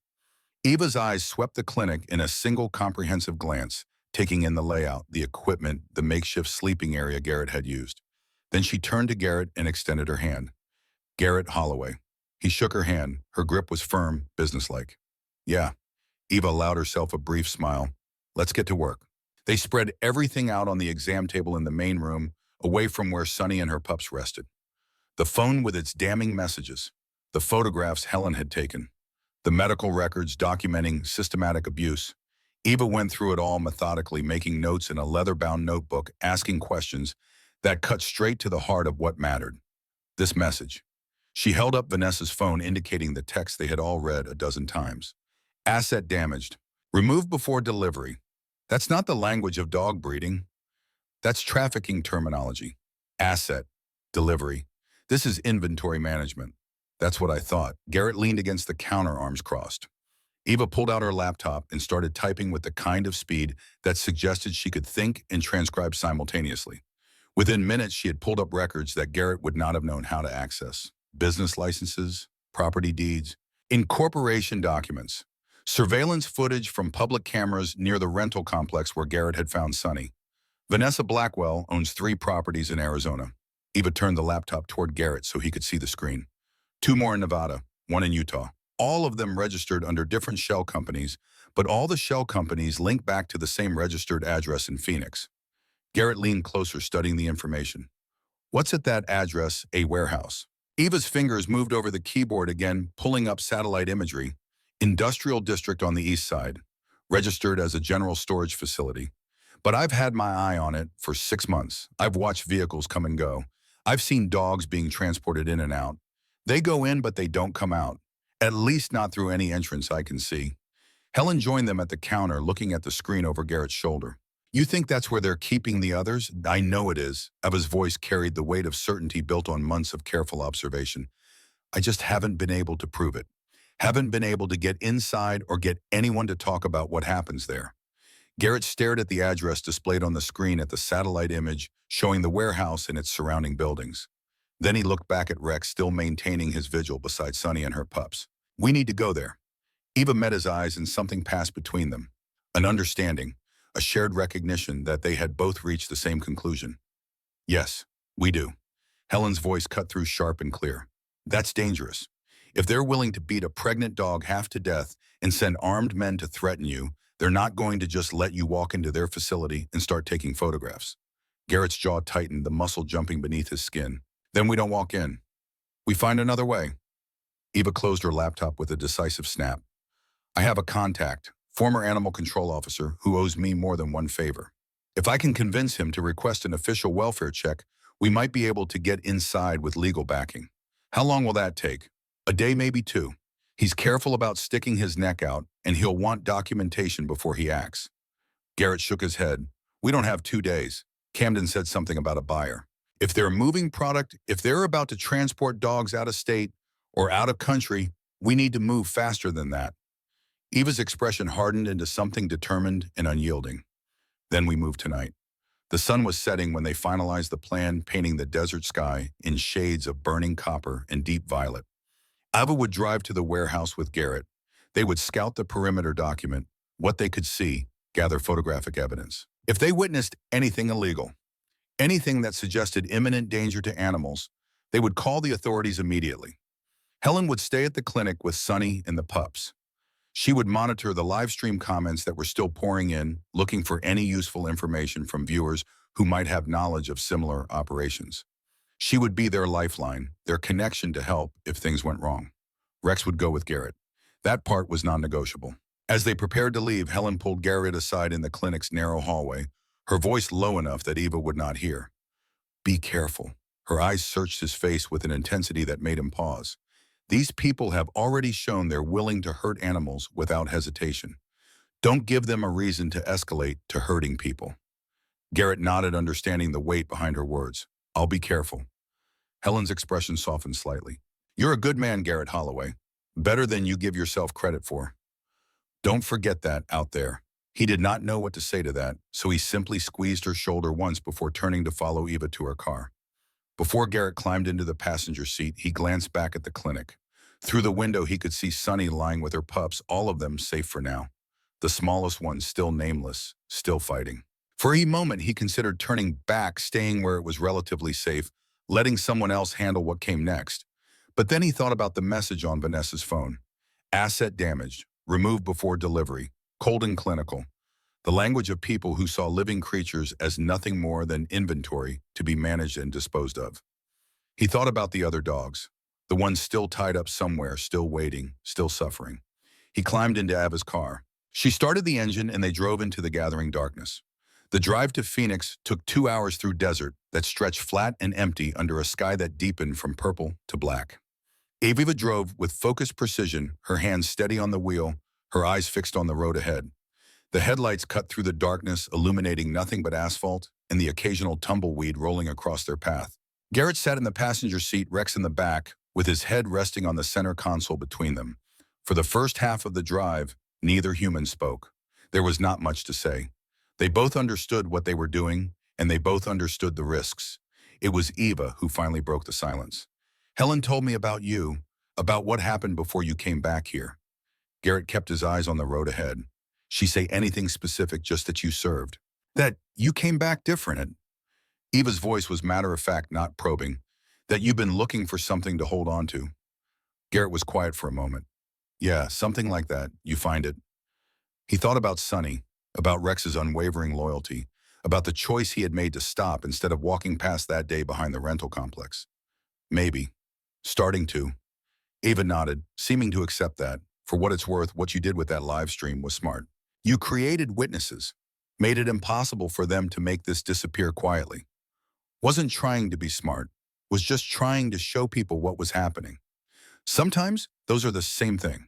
Eva's eyes swept the clinic in a single comprehensive glance, taking in the layout, the equipment, the makeshift sleeping area Garrett had used. Then she turned to Garrett and extended her hand. Garrett Holloway. He shook her hand. Her grip was firm, businesslike. Yeah. Eva allowed herself a brief smile. Let's get to work. They spread everything out on the exam table in the main room, away from where Sonny and her pups rested. The phone with its damning messages, the photographs Helen had taken, the medical records documenting systematic abuse. Eva went through it all methodically, making notes in a leather-bound notebook, asking questions that cut straight to the heart of what mattered. This message. She held up Vanessa's phone, indicating the text they had all read a dozen times. Asset damaged. Removed before delivery. That's not the language of dog breeding. That's trafficking terminology. Asset. Delivery. This is inventory management. That's what I thought. Garrett leaned against the counter, arms crossed. Eva pulled out her laptop and started typing with the kind of speed that suggested she could think and transcribe simultaneously. Within minutes, she had pulled up records that Garrett would not have known how to access. Business licenses, property deeds, incorporation documents, surveillance footage from public cameras near the rental complex where Garrett had found Sonny. Vanessa Blackwell owns 3 properties in Arizona. Eva turned the laptop toward Garrett so he could see the screen. 2 more in Nevada, 1 in Utah. All of them registered under different shell companies, but all the shell companies link back to the same registered address in Phoenix. Garrett leaned closer, studying the information. What's at that address? A warehouse. Eva's fingers moved over the keyboard again, pulling up satellite imagery. Industrial district on the east side, registered as a general storage facility. But I've had my eye on it for 6 months. I've watched vehicles come and go. I've seen dogs being transported in and out. They go in, but they don't come out. At least not through any entrance I can see. Helen joined them at the counter, looking at the screen over Garrett's shoulder. You think that's where they're keeping the others? I know it is. Eva's voice carried the weight of certainty built on months of careful observation. I just haven't been able to prove it. Haven't been able to get inside or get anyone to talk about what happens there. Garrett stared at the address displayed on the screen, at the satellite image showing the warehouse and its surrounding buildings. Then he looked back at Rex, still maintaining his vigil beside Sonny and her pups. We need to go there. Eva met his eyes and something passed between them. An understanding, a shared recognition that they had both reached the same conclusion. Yes, we do. Helen's voice cut through sharp and clear. That's dangerous. If they're willing to beat a pregnant dog half to death and send armed men to threaten you, they're not going to just let you walk into their facility and start taking photographs. Garrett's jaw tightened, the muscle jumping beneath his skin. Then we don't walk in. We find another way. Eva closed her laptop with a decisive snap. I have a contact. former animal control officer who owes me more than one favor. If I can convince him to request an official welfare check, we might be able to get inside with legal backing. How long will that take? A day, maybe two. He's careful about sticking his neck out, and he'll want documentation before he acts. Garrett shook his head. We don't have 2 days. Camden said something about a buyer. If they're moving product, if they're about to transport dogs out of state or out of country, we need to move faster than that. Eva's expression hardened into something determined and unyielding. Then we moved tonight. The sun was setting when they finalized the plan, painting the desert sky in shades of burning copper and deep violet. Ava would drive to the warehouse with Garrett. They would scout the perimeter, document what they could see, gather photographic evidence. If they witnessed anything illegal, anything that suggested imminent danger to animals, they would call the authorities immediately. Helen would stay at the clinic with Sunny and the pups. She would monitor the live stream comments that were still pouring in, looking for any useful information from viewers who might have knowledge of similar operations. She would be their lifeline, their connection to help if things went wrong. Rex would go with Garrett. That part was non-negotiable. As they prepared to leave, Helen pulled Garrett aside in the clinic's narrow hallway, her voice low enough that Eva would not hear. Be careful. Her eyes searched his face with an intensity that made him pause. These people have already shown they're willing to hurt animals without hesitation. Don't give them a reason to escalate to hurting people. Garrett nodded, understanding the weight behind her words. I'll be careful. Helen's expression softened slightly. You're a good man, Garrett Holloway. Better than you give yourself credit for. Don't forget that out there. He did not know what to say to that, so he simply squeezed her shoulder once before turning to follow Eva to her car. Before Garrett climbed into the passenger seat, he glanced back at the clinic. Through the window, he could see Sunny lying with her pups, all of them safe for now. The smallest one still nameless, still fighting. For a moment, he considered turning back, staying where it was relatively safe, letting someone else handle what came next. But then he thought about the message on Vanessa's phone. Asset damaged, removed before delivery, cold and clinical. The language of people who saw living creatures as nothing more than inventory to be managed and disposed of. He thought about the other dogs, the ones still tied up somewhere, still waiting, still suffering. He climbed into Ava's car. She started the engine and they drove into the gathering darkness. The drive to Phoenix took 2 hours through desert that stretched flat and empty under a sky that deepened from purple to black. Ava drove with focused precision, her hands steady on the wheel, her eyes fixed on the road ahead. The headlights cut through the darkness, illuminating nothing but asphalt and the occasional tumbleweed rolling across their path. Garrett sat in the passenger seat, Rex in the back, with his head resting on the center console between them. For the first half of the drive, neither human spoke. There was not much to say. They both understood what they were doing, and they both understood the risks. It was Eva who finally broke the silence. Helen told me about you, about what happened before you came back here. Garrett kept his eyes on the road ahead. She say anything specific, just that you served? That you came back different? Eva's voice was matter-of-fact, not probing. That you've been looking for something to hold on to. Garrett was quiet for a moment. Yeah, something like that. You find it. He thought about Sunny, about Rex's unwavering loyalty, about the choice he had made to stop instead of walking past that day behind the rental complex. Maybe. Starting to. Ava nodded, seeming to accept that. For what it's worth, what you did with that live stream was smart. You created witnesses, made it impossible for them to make this disappear quietly. Wasn't trying to be smart, was just trying to show people what was happening. Sometimes those are the same thing.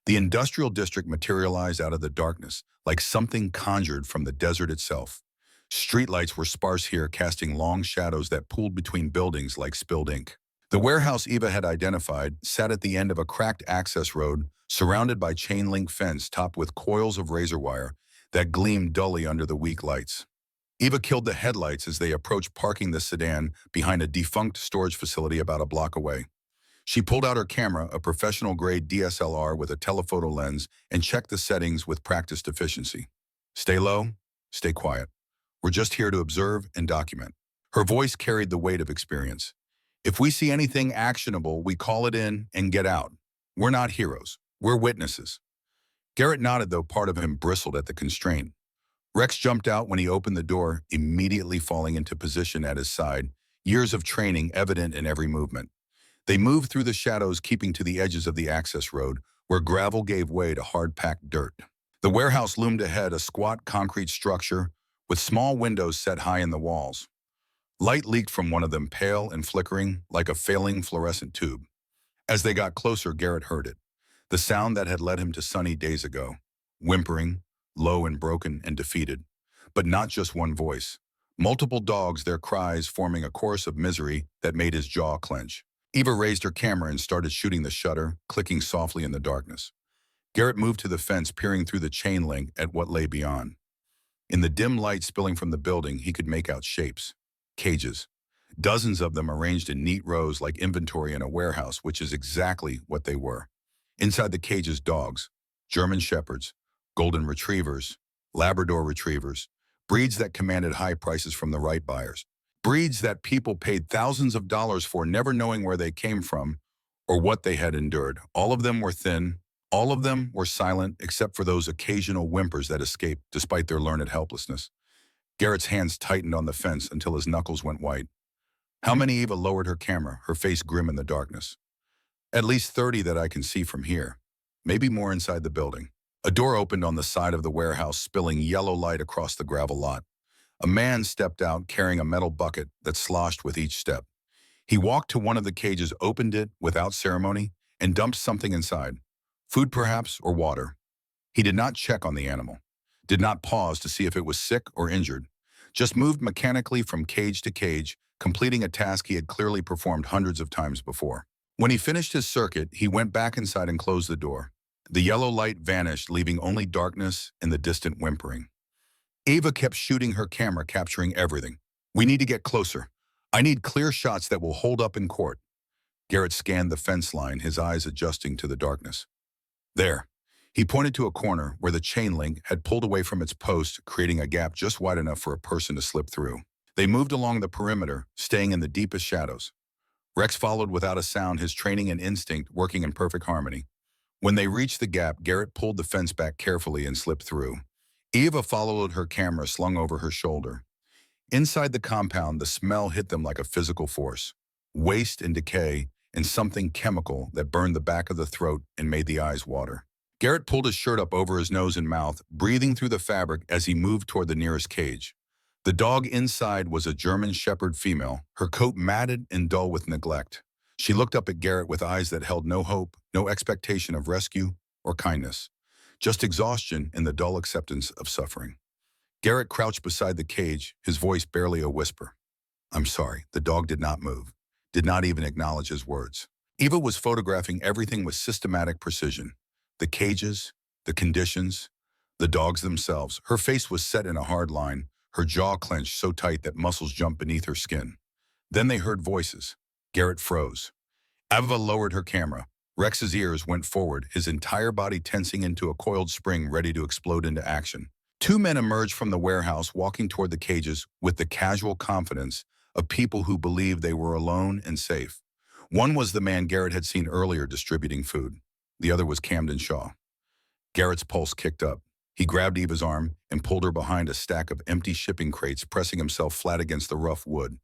The industrial district materialized out of the darkness, like something conjured from the desert itself. Streetlights were sparse here, casting long shadows that pooled between buildings like spilled ink. The warehouse Eva had identified sat at the end of a cracked access road, surrounded by chain-link fence topped with coils of razor wire that gleamed dully under the weak lights. Eva killed the headlights as they approached, parking the sedan behind a defunct storage facility about a block away. She pulled out her camera, a professional-grade DSLR with a telephoto lens, and checked the settings with practiced efficiency. Stay low, stay quiet. We're just here to observe and document. Her voice carried the weight of experience. If we see anything actionable, we call it in and get out. We're not heroes. We're witnesses. Garrett nodded, though part of him bristled at the constraint. Rex jumped out when he opened the door, immediately falling into position at his side, years of training evident in every movement. They moved through the shadows, keeping to the edges of the access road, where gravel gave way to hard-packed dirt. The warehouse loomed ahead, a squat concrete structure with small windows set high in the walls. Light leaked from one of them, pale and flickering like a failing fluorescent tube. As they got closer, Garrett heard it. The sound that had led him to sunny days ago. Whimpering, low and broken and defeated. But not just one voice. Multiple dogs, their cries forming a chorus of misery that made his jaw clench. Eva raised her camera and started shooting the shutter, clicking softly in the darkness. Garrett moved to the fence, peering through the chain link at what lay beyond. In the dim light spilling from the building, he could make out shapes. Cages. Dozens of them arranged in neat rows like inventory in a warehouse, which is exactly what they were. Inside the cages, dogs. German shepherds, golden retrievers, Labrador retrievers, breeds that commanded high prices from the right buyers. Breeds that people paid thousands of dollars for, never knowing where they came from or what they had endured. All of them were thin. All of them were silent, except for those occasional whimpers that escaped despite their learned helplessness. Garrett's hands tightened on the fence until his knuckles went white. How many? Eva lowered her camera, her face grim in the darkness. At least 30 that I can see from here. Maybe more inside the building. A door opened on the side of the warehouse, spilling yellow light across the gravel lot. A man stepped out carrying a metal bucket that sloshed with each step. He walked to one of the cages, opened it without ceremony, and dumped something inside. Food perhaps, or water. He did not check on the animal, did not pause to see if it was sick or injured, just moved mechanically from cage to cage, completing a task he had clearly performed hundreds of times before. When he finished his circuit, he went back inside and closed the door. The yellow light vanished, leaving only darkness and the distant whimpering. Ava kept shooting her camera, capturing everything. We need to get closer. I need clear shots that will hold up in court. Garrett scanned the fence line, his eyes adjusting to the darkness. There. He pointed to a corner where the chain link had pulled away from its post, creating a gap just wide enough for a person to slip through. They moved along the perimeter, staying in the deepest shadows. Rex followed without a sound, his training and instinct working in perfect harmony. When they reached the gap, Garrett pulled the fence back carefully and slipped through. Eva followed, her camera slung over her shoulder. Inside the compound, the smell hit them like a physical force. Waste and decay, and something chemical that burned the back of the throat and made the eyes water. Garrett pulled his shirt up over his nose and mouth, breathing through the fabric as he moved toward the nearest cage. The dog inside was a German shepherd female, her coat matted and dull with neglect. She looked up at Garrett with eyes that held no hope, no expectation of rescue or kindness, just exhaustion and the dull acceptance of suffering. Garrett crouched beside the cage, his voice barely a whisper. I'm sorry. The dog did not move, did not even acknowledge his words. Eva was photographing everything with systematic precision. The cages, the conditions, the dogs themselves. Her face was set in a hard line, her jaw clenched so tight that muscles jumped beneath her skin. Then they heard voices. Garrett froze. Eva lowered her camera. Rex's ears went forward, his entire body tensing into a coiled spring ready to explode into action. Two men emerged from the warehouse, walking toward the cages with the casual confidence of people who believed they were alone and safe. One was the man Garrett had seen earlier distributing food. The other was Camden Shaw. Garrett's pulse kicked up. He grabbed Eva's arm and pulled her behind a stack of empty shipping crates, pressing himself flat against the rough wood.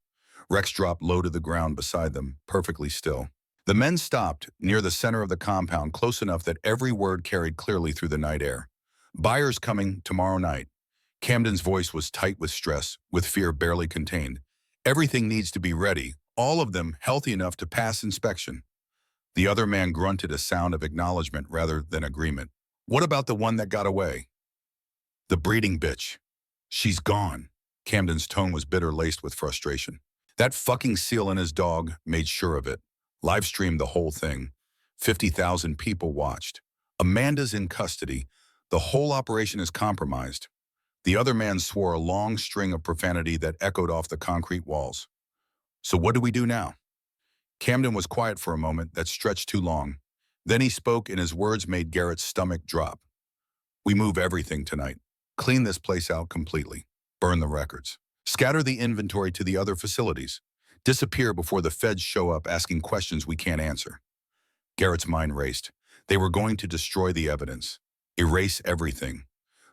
Rex dropped low to the ground beside them, perfectly still. The men stopped near the center of the compound, close enough that every word carried clearly through the night air. Buyers coming tomorrow night. Camden's voice was tight with stress, with fear barely contained. Everything needs to be ready, all of them healthy enough to pass inspection. The other man grunted, a sound of acknowledgement rather than agreement. What about the one that got away? The breeding bitch. She's gone. Camden's tone was bitter, laced with frustration. That fucking seal and his dog made sure of it. Live streamed the whole thing. 50,000 people watched. Amanda's in custody. The whole operation is compromised. The other man swore a long string of profanity that echoed off the concrete walls. So what do we do now? Camden was quiet for a moment that stretched too long. Then he spoke, and his words made Garrett's stomach drop. We move everything tonight. Clean this place out completely. Burn the records. Scatter the inventory to the other facilities. Disappear before the feds show up asking questions we can't answer. Garrett's mind raced. They were going to destroy the evidence. Erase everything.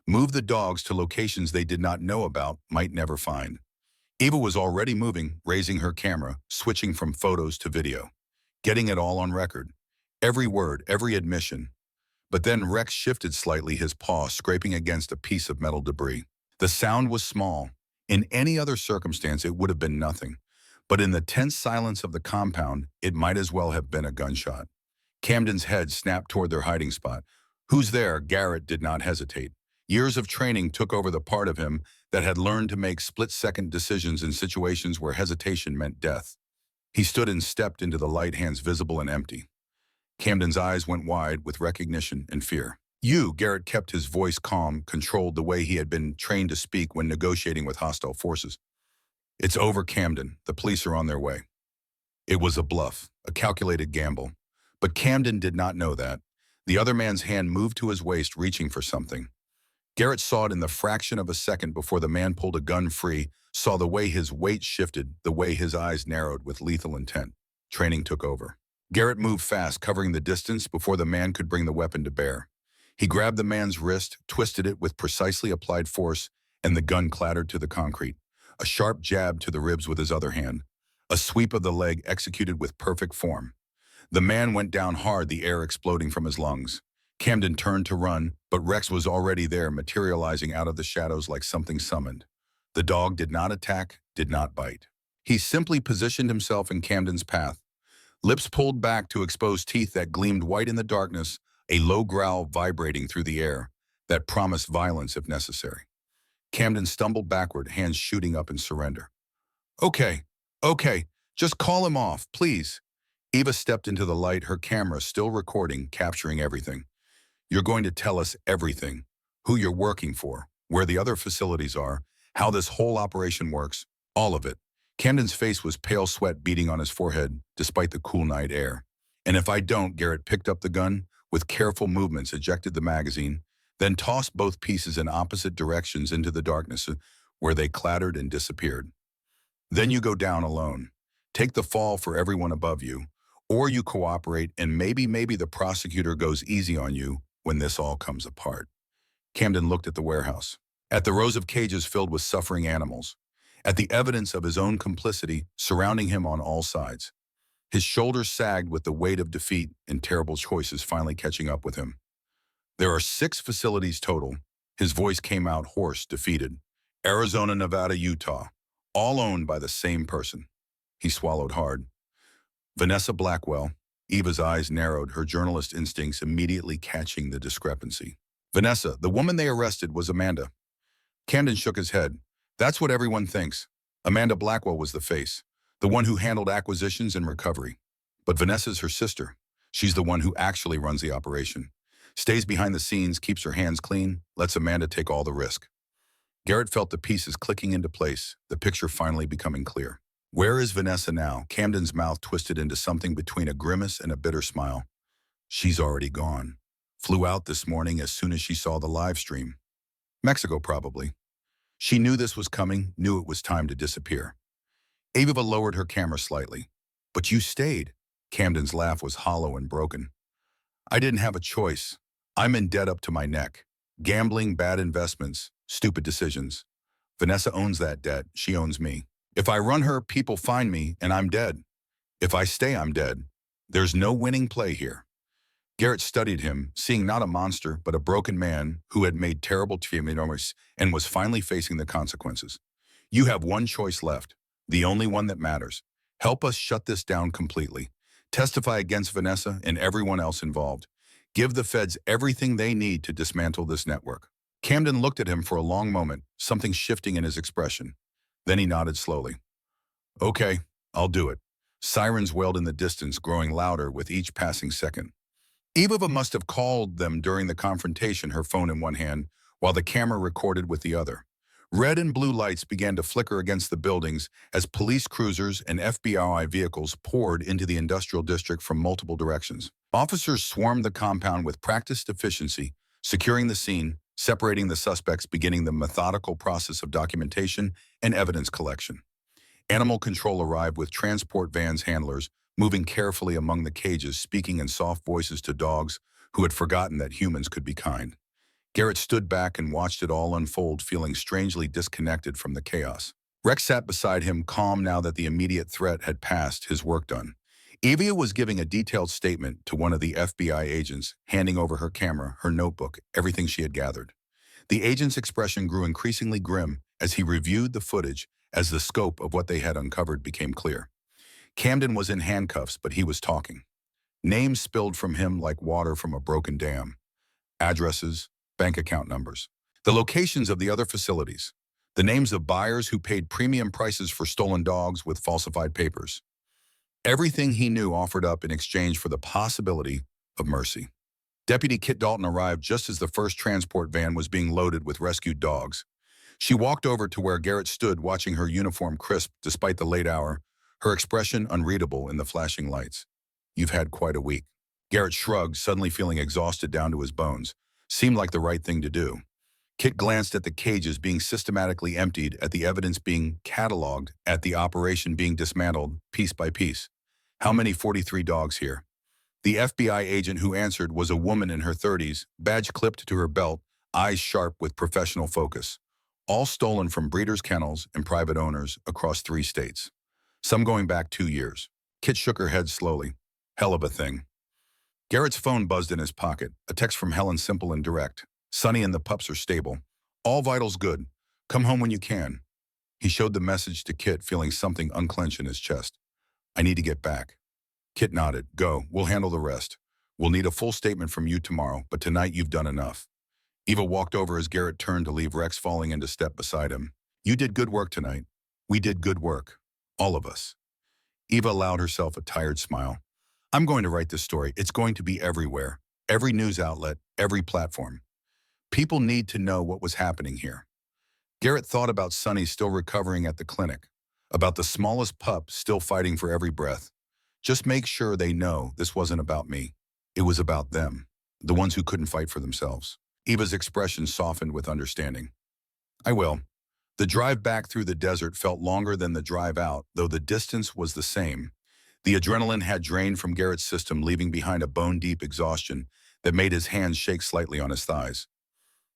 Move the dogs to locations they did not know about, might never find. Eva was already moving, raising her camera, switching from photos to video. Getting it all on record. Every word, every admission. But then Rex shifted slightly, his paw scraping against a piece of metal debris. The sound was small. In any other circumstance, it would have been nothing. But in the tense silence of the compound, it might as well have been a gunshot. Camden's head snapped toward their hiding spot. "Who's there?" Garrett did not hesitate. Years of training took over the part of him that had learned to make split-second decisions in situations where hesitation meant death. He stood and stepped into the light, hands visible and empty. Camden's eyes went wide with recognition and fear. "You," Garrett kept his voice calm, controlled the way he had been trained to speak when negotiating with hostile forces. "It's over, Camden. The police are on their way." It was a bluff, a calculated gamble. But Camden did not know that. The other man's hand moved to his waist, reaching for something. Garrett saw it in the fraction of a second before the man pulled a gun free, saw the way his weight shifted, the way his eyes narrowed with lethal intent. Training took over. Garrett moved fast, covering the distance before the man could bring the weapon to bear. He grabbed the man's wrist, twisted it with precisely applied force, and the gun clattered to the concrete. A sharp jab to the ribs with his other hand. A sweep of the leg executed with perfect form. The man went down hard, the air exploding from his lungs. Camden turned to run, but Rex was already there, materializing out of the shadows like something summoned. The dog did not attack, did not bite. He simply positioned himself in Camden's path. Lips pulled back to expose teeth that gleamed white in the darkness, a low growl vibrating through the air that promised violence if necessary. Camden stumbled backward, hands shooting up in surrender. Okay, just call him off, please." Eva stepped into the light, her camera still recording, capturing everything. "You're going to tell us everything. Who you're working for, where the other facilities are, how this whole operation works, all of it." Camden's face was pale, sweat beading on his forehead, despite the cool night air. "And if I don't," Garrett picked up the gun, with careful movements ejected the magazine, then tossed both pieces in opposite directions into the darkness, where they clattered and disappeared. "Then you go down alone. Take the fall for everyone above you. Or you cooperate and maybe the prosecutor goes easy on you when this all comes apart." Camden looked at the warehouse, at the rows of cages filled with suffering animals, at the evidence of his own complicity surrounding him on all sides. His shoulders sagged with the weight of defeat and terrible choices finally catching up with him. "There are 6 facilities total." His voice came out hoarse, defeated. "Arizona, Nevada, Utah, all owned by the same person." He swallowed hard. "Vanessa Blackwell." Eva's eyes narrowed, her journalist instincts immediately catching the discrepancy. "Vanessa, the woman they arrested was Amanda." Camden shook his head. "That's what everyone thinks. Amanda Blackwell was the face, the one who handled acquisitions and recovery. But Vanessa's her sister. She's the one who actually runs the operation. Stays behind the scenes, keeps her hands clean, lets Amanda take all the risk." Garrett felt the pieces clicking into place, the picture finally becoming clear. "Where is Vanessa now?" Camden's mouth twisted into something between a grimace and a bitter smile. "She's already gone. Flew out this morning as soon as she saw the live stream. Mexico, probably. She knew this was coming, knew it was time to disappear." Ava lowered her camera slightly. "But you stayed." Camden's laugh was hollow and broken. "I didn't have a choice. I'm in debt up to my neck. Gambling, bad investments, stupid decisions. Vanessa owns that debt. She owns me. If I run her, people find me, and I'm dead. If I stay, I'm dead. There's no winning play here." Garrett studied him, seeing not a monster, but a broken man who had made terrible choices and was finally facing the consequences. "You have one choice left, the only one that matters. Help us shut this down completely. Testify against Vanessa and everyone else involved. Give the feds everything they need to dismantle this network." Camden looked at him for a long moment, something shifting in his expression. Then he nodded slowly. "Okay, I'll do it." Sirens wailed in the distance, growing louder with each passing second. Eva must have called them during the confrontation, her phone in one hand, while the camera recorded with the other. Red and blue lights began to flicker against the buildings as police cruisers and FBI vehicles poured into the industrial district from multiple directions. Officers swarmed the compound with practiced efficiency, securing the scene, separating the suspects, beginning the methodical process of documentation and evidence collection. Animal control arrived with transport vans handlers, moving carefully among the cages, speaking in soft voices to dogs who had forgotten that humans could be kind. Garrett stood back and watched it all unfold, feeling strangely disconnected from the chaos. Rex sat beside him, calm now that the immediate threat had passed, his work done. Evia was giving a detailed statement to one of the FBI agents, handing over her camera, her notebook, everything she had gathered. The agent's expression grew increasingly grim as he reviewed the footage as the scope of what they had uncovered became clear. Camden was in handcuffs, but he was talking. Names spilled from him like water from a broken dam. Addresses, bank account numbers. The locations of the other facilities. The names of buyers who paid premium prices for stolen dogs with falsified papers. Everything he knew offered up in exchange for the possibility of mercy. Deputy Kit Dalton arrived just as the first transport van was being loaded with rescued dogs. She walked over to where Garrett stood, watching her uniform crisp despite the late hour, her expression unreadable in the flashing lights. "You've had quite a week." Garrett shrugged, suddenly feeling exhausted down to his bones. Seemed like the right thing to do. Kit glanced at the cages being systematically emptied, at the evidence being cataloged, at the operation being dismantled, piece by piece. "How many 43 dogs here?" The FBI agent who answered was a woman in her 30s, badge clipped to her belt, eyes sharp with professional focus. All stolen from breeders' kennels and private owners across 3 states. Some going back 2 years. Kit shook her head slowly. "Hell of a thing." Garrett's phone buzzed in his pocket, a text from Helen, simple and direct. "Sonny and the pups are stable. All vitals good. Come home when you can." He showed the message to Kit, feeling something unclench in his chest. "I need to get back." Kit nodded. "Go, we'll handle the rest. We'll need a full statement from you tomorrow, but tonight you've done enough." Eva walked over as Garrett turned to leave, Rex falling into step beside him. "You did good work tonight. We did good work. All of us." Eva allowed herself a tired smile. "I'm going to write this story. It's going to be everywhere. Every news outlet, every platform. People need to know what was happening here." Garrett thought about Sonny still recovering at the clinic, about the smallest pup still fighting for every breath. Just make sure they know this wasn't about me. It was about them, the ones who couldn't fight for themselves. Eva's expression softened with understanding. "I will." The drive back through the desert felt longer than the drive out, though the distance was the same. The adrenaline had drained from Garrett's system, leaving behind a bone-deep exhaustion that made his hands shake slightly on his thighs.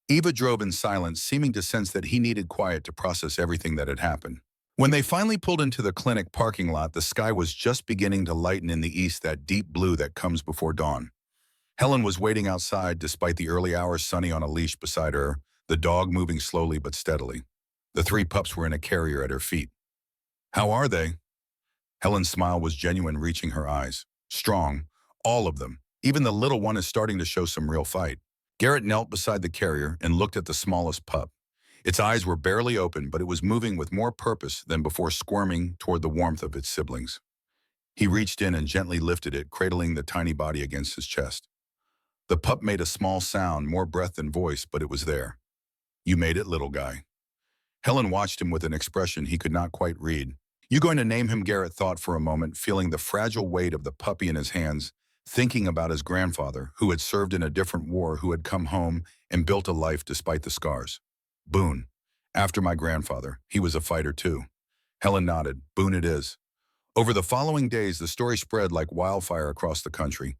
Eva drove in silence, seeming to sense that he needed quiet to process everything that had happened. When they finally pulled into the clinic parking lot, the sky was just beginning to lighten in the east, that deep blue that comes before dawn. Helen was waiting outside despite the early hours, Sonny on a leash beside her, the dog moving slowly but steadily. The 3 pups were in a carrier at her feet. "How are they?" Helen's smile was genuine, reaching her eyes. "Strong. All of them. Even the little one is starting to show some real fight." Garrett knelt beside the carrier and looked at the smallest pup. Its eyes were barely open, but it was moving with more purpose than before, squirming toward the warmth of its siblings. He reached in and gently lifted it, cradling the tiny body against his chest. The pup made a small sound, more breath than voice, but it was there. "You made it, little guy." Helen watched him with an expression he could not quite read. "You going to name him?" Garrett thought for a moment, feeling the fragile weight of the puppy in his hands, thinking about his grandfather, who had served in a different war, who had come home and built a life despite the scars. "Boone. After my grandfather. He was a fighter too." Helen nodded. "Boone it is." Over the following days, the story spread like wildfire across the country.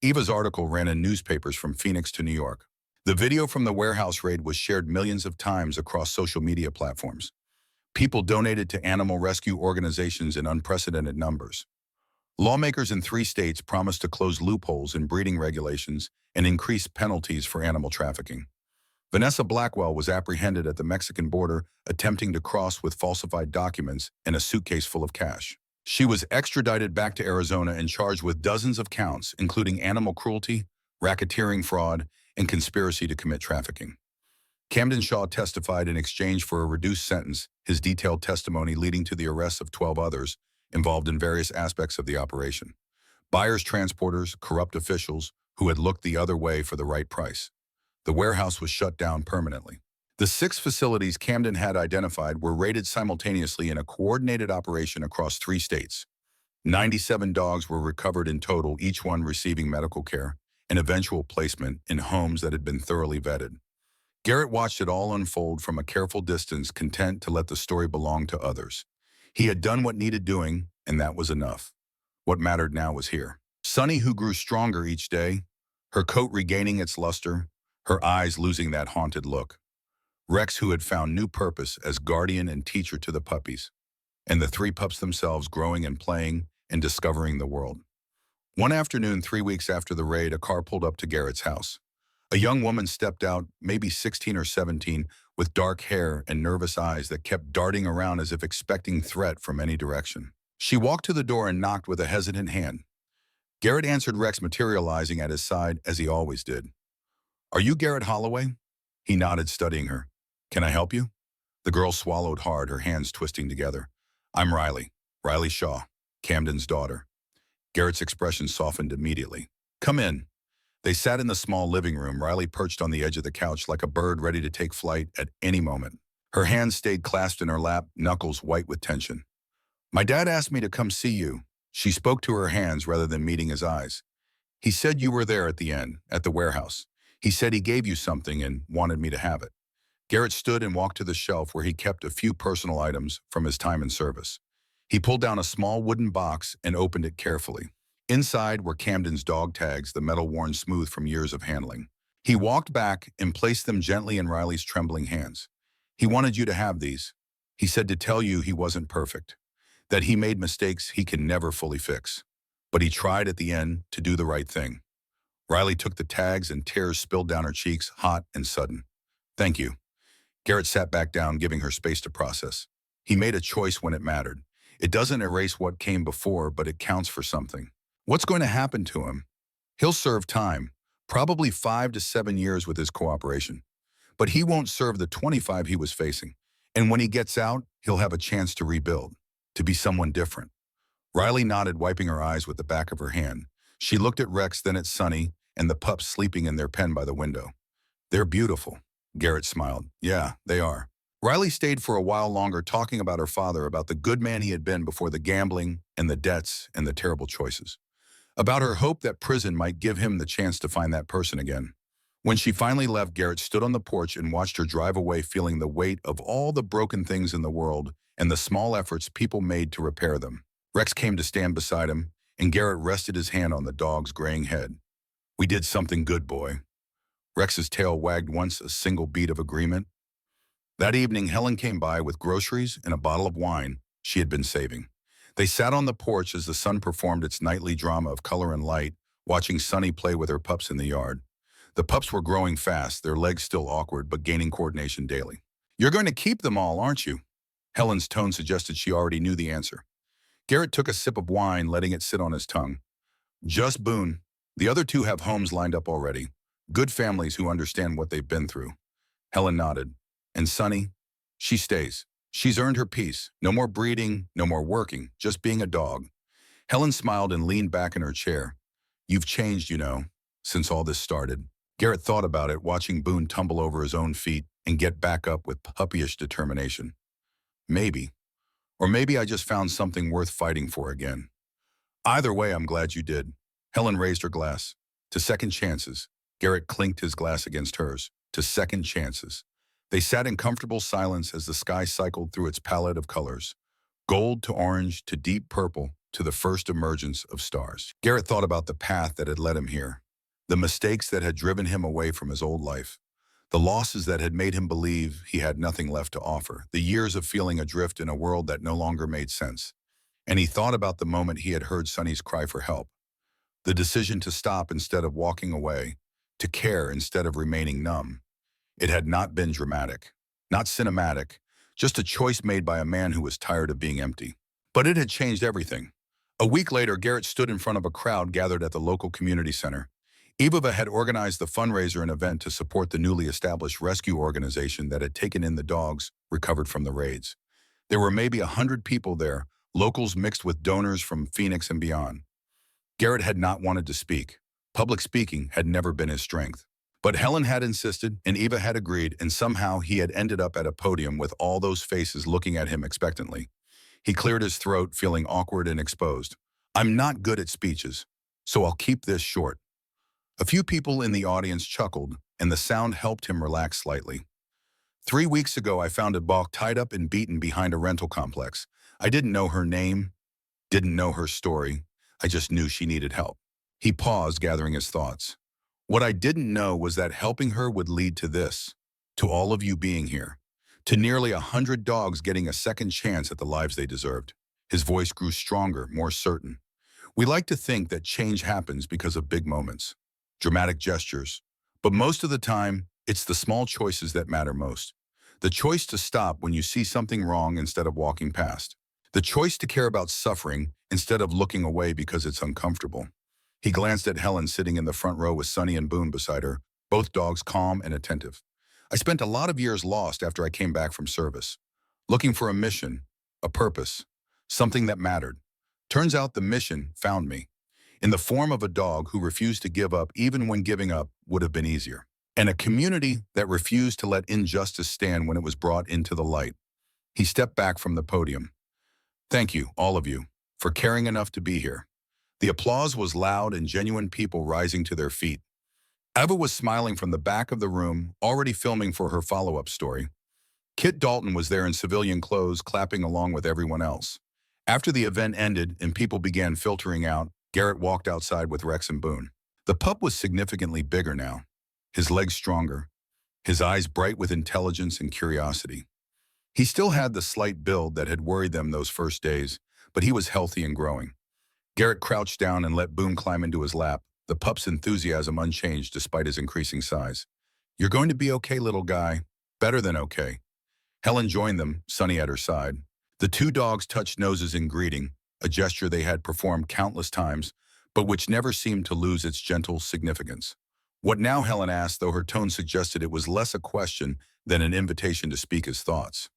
Eva's article ran in newspapers from Phoenix to New York. The video from the warehouse raid was shared millions of times across social media platforms. People donated to animal rescue organizations in unprecedented numbers. Lawmakers in 3 states promised to close loopholes in breeding regulations and increase penalties for animal trafficking. Vanessa Blackwell was apprehended at the Mexican border, attempting to cross with falsified documents and a suitcase full of cash. She was extradited back to Arizona and charged with dozens of counts, including animal cruelty, racketeering, fraud, and conspiracy to commit trafficking. Camden Shaw testified in exchange for a reduced sentence, his detailed testimony leading to the arrest of 12 others involved in various aspects of the operation. Buyers, transporters, corrupt officials who had looked the other way for the right price. The warehouse was shut down permanently. The 6 facilities Camden had identified were raided simultaneously in a coordinated operation across 3 states. 97 dogs were recovered in total, each one receiving medical care and eventual placement in homes that had been thoroughly vetted. Garrett watched it all unfold from a careful distance, content to let the story belong to others. He had done what needed doing, and that was enough. What mattered now was here. Sonny, who grew stronger each day, her coat regaining its luster, her eyes losing that haunted look. Rex, who had found new purpose as guardian and teacher to the puppies. And the 3 pups themselves, growing and playing, and discovering the world. One afternoon, 3 weeks after the raid, a car pulled up to Garrett's house. A young woman stepped out, maybe 16 or 17, with dark hair and nervous eyes that kept darting around as if expecting threat from any direction. She walked to the door and knocked with a hesitant hand. Garrett answered, Rex materializing at his side as he always did. "Are you Garrett Holloway?" He nodded, studying her. "Can I help you?" The girl swallowed hard, her hands twisting together. "I'm Riley. Riley Shaw, Camden's daughter." Garrett's expression softened immediately. "Come in." They sat in the small living room, Riley perched on the edge of the couch like a bird ready to take flight at any moment. Her hands stayed clasped in her lap, knuckles white with tension. "My dad asked me to come see you." She spoke to her hands rather than meeting his eyes. "He said you were there at the end, at the warehouse. He said he gave you something and wanted me to have it." Garrett stood and walked to the shelf where he kept a few personal items from his time in service. He pulled down a small wooden box and opened it carefully. Inside were Camden's dog tags, the metal worn smooth from years of handling. He walked back and placed them gently in Riley's trembling hands. "He wanted you to have these. He said to tell you he wasn't perfect, that he made mistakes he can never fully fix. But he tried at the end to do the right thing." Riley took the tags and tears spilled down her cheeks, hot and sudden. "Thank you." Garrett sat back down, giving her space to process. He made a choice when it mattered. It doesn't erase what came before, but it counts for something. What's going to happen to him? He'll serve time, probably 5 to 7 years with his cooperation. But he won't serve the 25 he was facing. And when he gets out, he'll have a chance to rebuild, to be someone different. Riley nodded, wiping her eyes with the back of her hand. She looked at Rex, then at Sonny, and the pups sleeping in their pen by the window. "They're beautiful." Garrett smiled. "Yeah, they are." Riley stayed for a while longer, talking about her father, about the good man he had been before the gambling and the debts and the terrible choices. About her hope that prison might give him the chance to find that person again. When she finally left, Garrett stood on the porch and watched her drive away, feeling the weight of all the broken things in the world and the small efforts people made to repair them. Rex came to stand beside him, and Garrett rested his hand on the dog's graying head. "We did something good, boy." Rex's tail wagged once, a single beat of agreement. That evening, Helen came by with groceries and a bottle of wine she had been saving. They sat on the porch as the sun performed its nightly drama of color and light, watching Sunny play with her pups in the yard. The pups were growing fast, their legs still awkward, but gaining coordination daily. "You're going to keep them all, aren't you?" Helen's tone suggested she already knew the answer. Garrett took a sip of wine, letting it sit on his tongue. "Just Boone. The other two have homes lined up already. Good families who understand what they've been through." Helen nodded. "And Sunny? She stays. She's earned her piece. No more breeding, no more working, just being a dog." Helen smiled and leaned back in her chair. "You've changed, you know, since all this started." Garrett thought about it, watching Boone tumble over his own feet and get back up with puppyish determination. "Maybe. Or maybe I just found something worth fighting for again." "Either way, I'm glad you did." Helen raised her glass. "To second chances." Garrett clinked his glass against hers. "To second chances." They sat in comfortable silence as the sky cycled through its palette of colors. Gold to orange to deep purple to the first emergence of stars. Garrett thought about the path that had led him here. The mistakes that had driven him away from his old life. The losses that had made him believe he had nothing left to offer. The years of feeling adrift in a world that no longer made sense. And he thought about the moment he had heard Sonny's cry for help. The decision to stop instead of walking away. To care instead of remaining numb. It had not been dramatic, not cinematic, just a choice made by a man who was tired of being empty. But it had changed everything. A week later, Garrett stood in front of a crowd gathered at the local community center. Eva had organized the fundraiser and event to support the newly established rescue organization that had taken in the dogs recovered from the raids. There were maybe 100 people there, locals mixed with donors from Phoenix and beyond. Garrett had not wanted to speak. Public speaking had never been his strength. But Helen had insisted, and Eva had agreed, and somehow he had ended up at a podium with all those faces looking at him expectantly. He cleared his throat, feeling awkward and exposed. "I'm not good at speeches, so I'll keep this short." A few people in the audience chuckled, and the sound helped him relax slightly. 3 weeks ago, I found a dog tied up and beaten behind a rental complex. I didn't know her name, didn't know her story. I just knew she needed help." He paused, gathering his thoughts. "What I didn't know was that helping her would lead to this, to all of you being here, to nearly 100 dogs getting a second chance at the lives they deserved." His voice grew stronger, more certain. We like to think that change happens because of big moments, dramatic gestures. But most of the time, it's the small choices that matter most. The choice to stop when you see something wrong instead of walking past. The choice to care about suffering instead of looking away because it's uncomfortable. He glanced at Helen sitting in the front row with Sunny and Boone beside her, both dogs calm and attentive. I spent a lot of years lost after I came back from service, looking for a mission, a purpose, something that mattered. Turns out the mission found me, in the form of a dog who refused to give up even when giving up would have been easier, and a community that refused to let injustice stand when it was brought into the light. He stepped back from the podium. Thank you, all of you, for caring enough to be here. The applause was loud and genuine, people rising to their feet. Eva was smiling from the back of the room, already filming for her follow-up story. Kit Dalton was there in civilian clothes, clapping along with everyone else. After the event ended and people began filtering out, Garrett walked outside with Rex and Boone. The pup was significantly bigger now, his legs stronger, his eyes bright with intelligence and curiosity. He still had the slight build that had worried them those first days, but he was healthy and growing. Garrett crouched down and let Boone climb into his lap, the pup's enthusiasm unchanged despite his increasing size. You're going to be okay, little guy. Better than okay. Helen joined them, Sunny at her side. The two dogs touched noses in greeting, a gesture they had performed countless times, but which never seemed to lose its gentle significance. What now, Helen asked, though her tone suggested it was less a question than an invitation to speak his thoughts.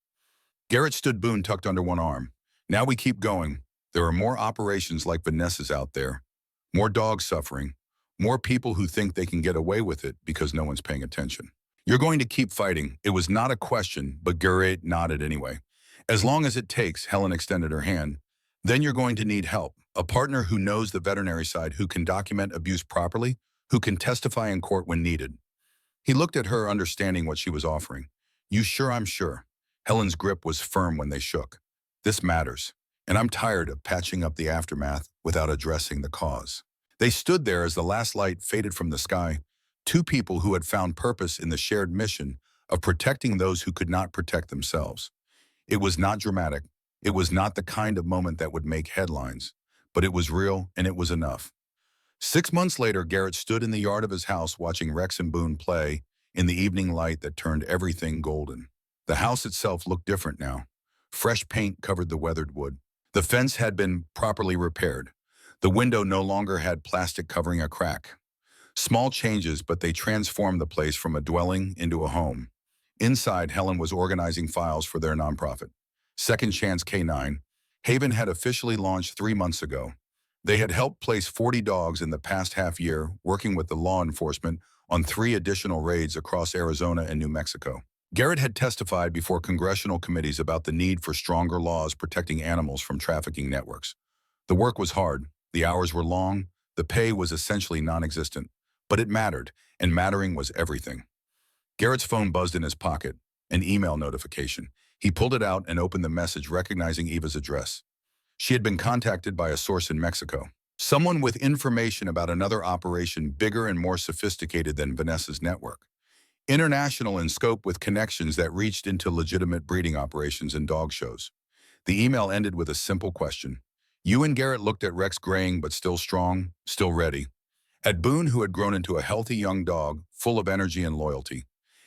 Garrett stood, Boone tucked under one arm. Now we keep going. There are more operations like Vanessa's out there. More dogs suffering. More people who think they can get away with it because no one's paying attention. You're going to keep fighting. It was not a question, but Garrett nodded anyway. As long as it takes, Helen extended her hand. Then you're going to need help. A partner who knows the veterinary side, who can document abuse properly, who can testify in court when needed. He looked at her, understanding what she was offering. You sure? I'm sure. Helen's grip was firm when they shook. This matters, and I'm tired of patching up the aftermath without addressing the cause. They stood there as the last light faded from the sky, two people who had found purpose in the shared mission of protecting those who could not protect themselves. It was not dramatic. It was not the kind of moment that would make headlines, but it was real and it was enough. 6 months later, Garrett stood in the yard of his house watching Rex and Boone play in the evening light that turned everything golden. The house itself looked different now. Fresh paint covered the weathered wood. The fence had been properly repaired. The window no longer had plastic covering a crack. Small changes, but they transformed the place from a dwelling into a home. Inside, Helen was organizing files for their nonprofit, Second Chance K9. Haven had officially launched 3 months ago. They had helped place 40 dogs in the past half year, working with the law enforcement on 3 additional raids across Arizona and New Mexico. Garrett had testified before congressional committees about the need for stronger laws protecting animals from trafficking networks. The work was hard, the hours were long, the pay was essentially non-existent, but it mattered, and mattering was everything. Garrett's phone buzzed in his pocket, an email notification. He pulled it out and opened the message, recognizing Eva's address. She had been contacted by a source in Mexico, someone with information about another operation bigger and more sophisticated than Vanessa's network. International in scope, with connections that reached into legitimate breeding operations and dog shows. The email ended with a simple question. You and Garrett looked at Rex, graying but still strong, still ready. At Boone, who had grown into a healthy young dog, full of energy and loyalty.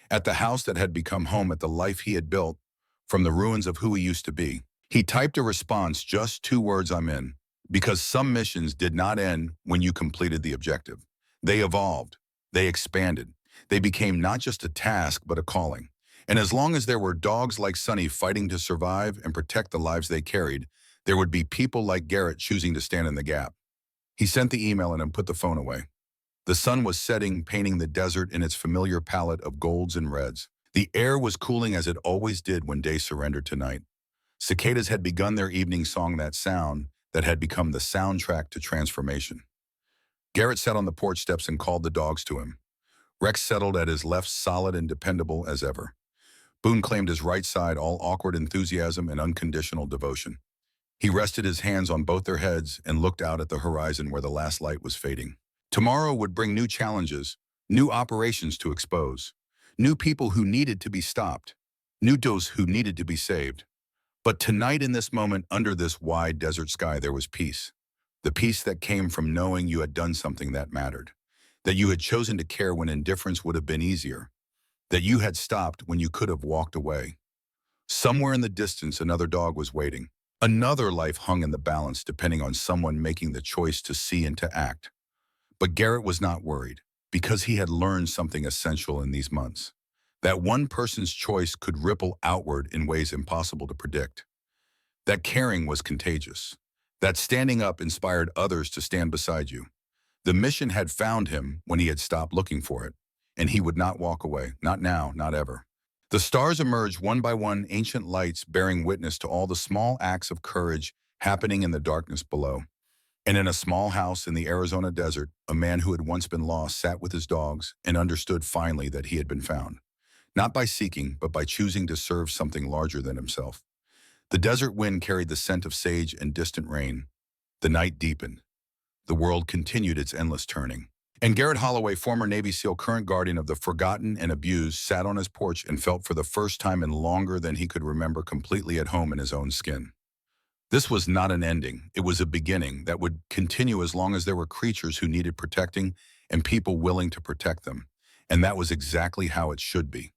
At the house that had become home, at the life he had built from the ruins of who he used to be. He typed a response, just 2 words, I'm in. Because some missions did not end when you completed the objective. They evolved. They expanded. They became not just a task, but a calling. And as long as there were dogs like Sunny fighting to survive and protect the lives they carried, there would be people like Garrett choosing to stand in the gap. He sent the email and then put the phone away. The sun was setting, painting the desert in its familiar palette of golds and reds. The air was cooling as it always did when day surrendered to night. Cicadas had begun their evening song, that sound that had become the soundtrack to transformation. Garrett sat on the porch steps and called the dogs to him. Rex settled at his left, solid and dependable as ever. Boone claimed his right side, all awkward enthusiasm and unconditional devotion. He rested his hands on both their heads and looked out at the horizon where the last light was fading. Tomorrow would bring new challenges, new operations to expose, new people who needed to be stopped, new does who needed to be saved. But tonight in this moment, under this wide desert sky, there was peace. The peace that came from knowing you had done something that mattered, that you had chosen to care when indifference would have been easier, that you had stopped when you could have walked away. Somewhere in the distance, another dog was waiting. Another life hung in the balance, depending on someone making the choice to see and to act. But Garrett was not worried, because he had learned something essential in these months. That one person's choice could ripple outward in ways impossible to predict. That caring was contagious. That standing up inspired others to stand beside you. The mission had found him when he had stopped looking for it, and he would not walk away, not now, not ever. The stars emerged one by one, ancient lights bearing witness to all the small acts of courage happening in the darkness below. And in a small house in the Arizona desert, a man who had once been lost sat with his dogs and understood finally that he had been found. Not by seeking, but by choosing to serve something larger than himself. The desert wind carried the scent of sage and distant rain. The night deepened. The world continued its endless turning. And Garrett Holloway, former Navy SEAL, current guardian of the forgotten and abused, sat on his porch and felt for the first time in longer than he could remember completely at home in his own skin. This was not an ending. It was a beginning that would continue as long as there were creatures who needed protecting and people willing to protect them. And that was exactly how it should be.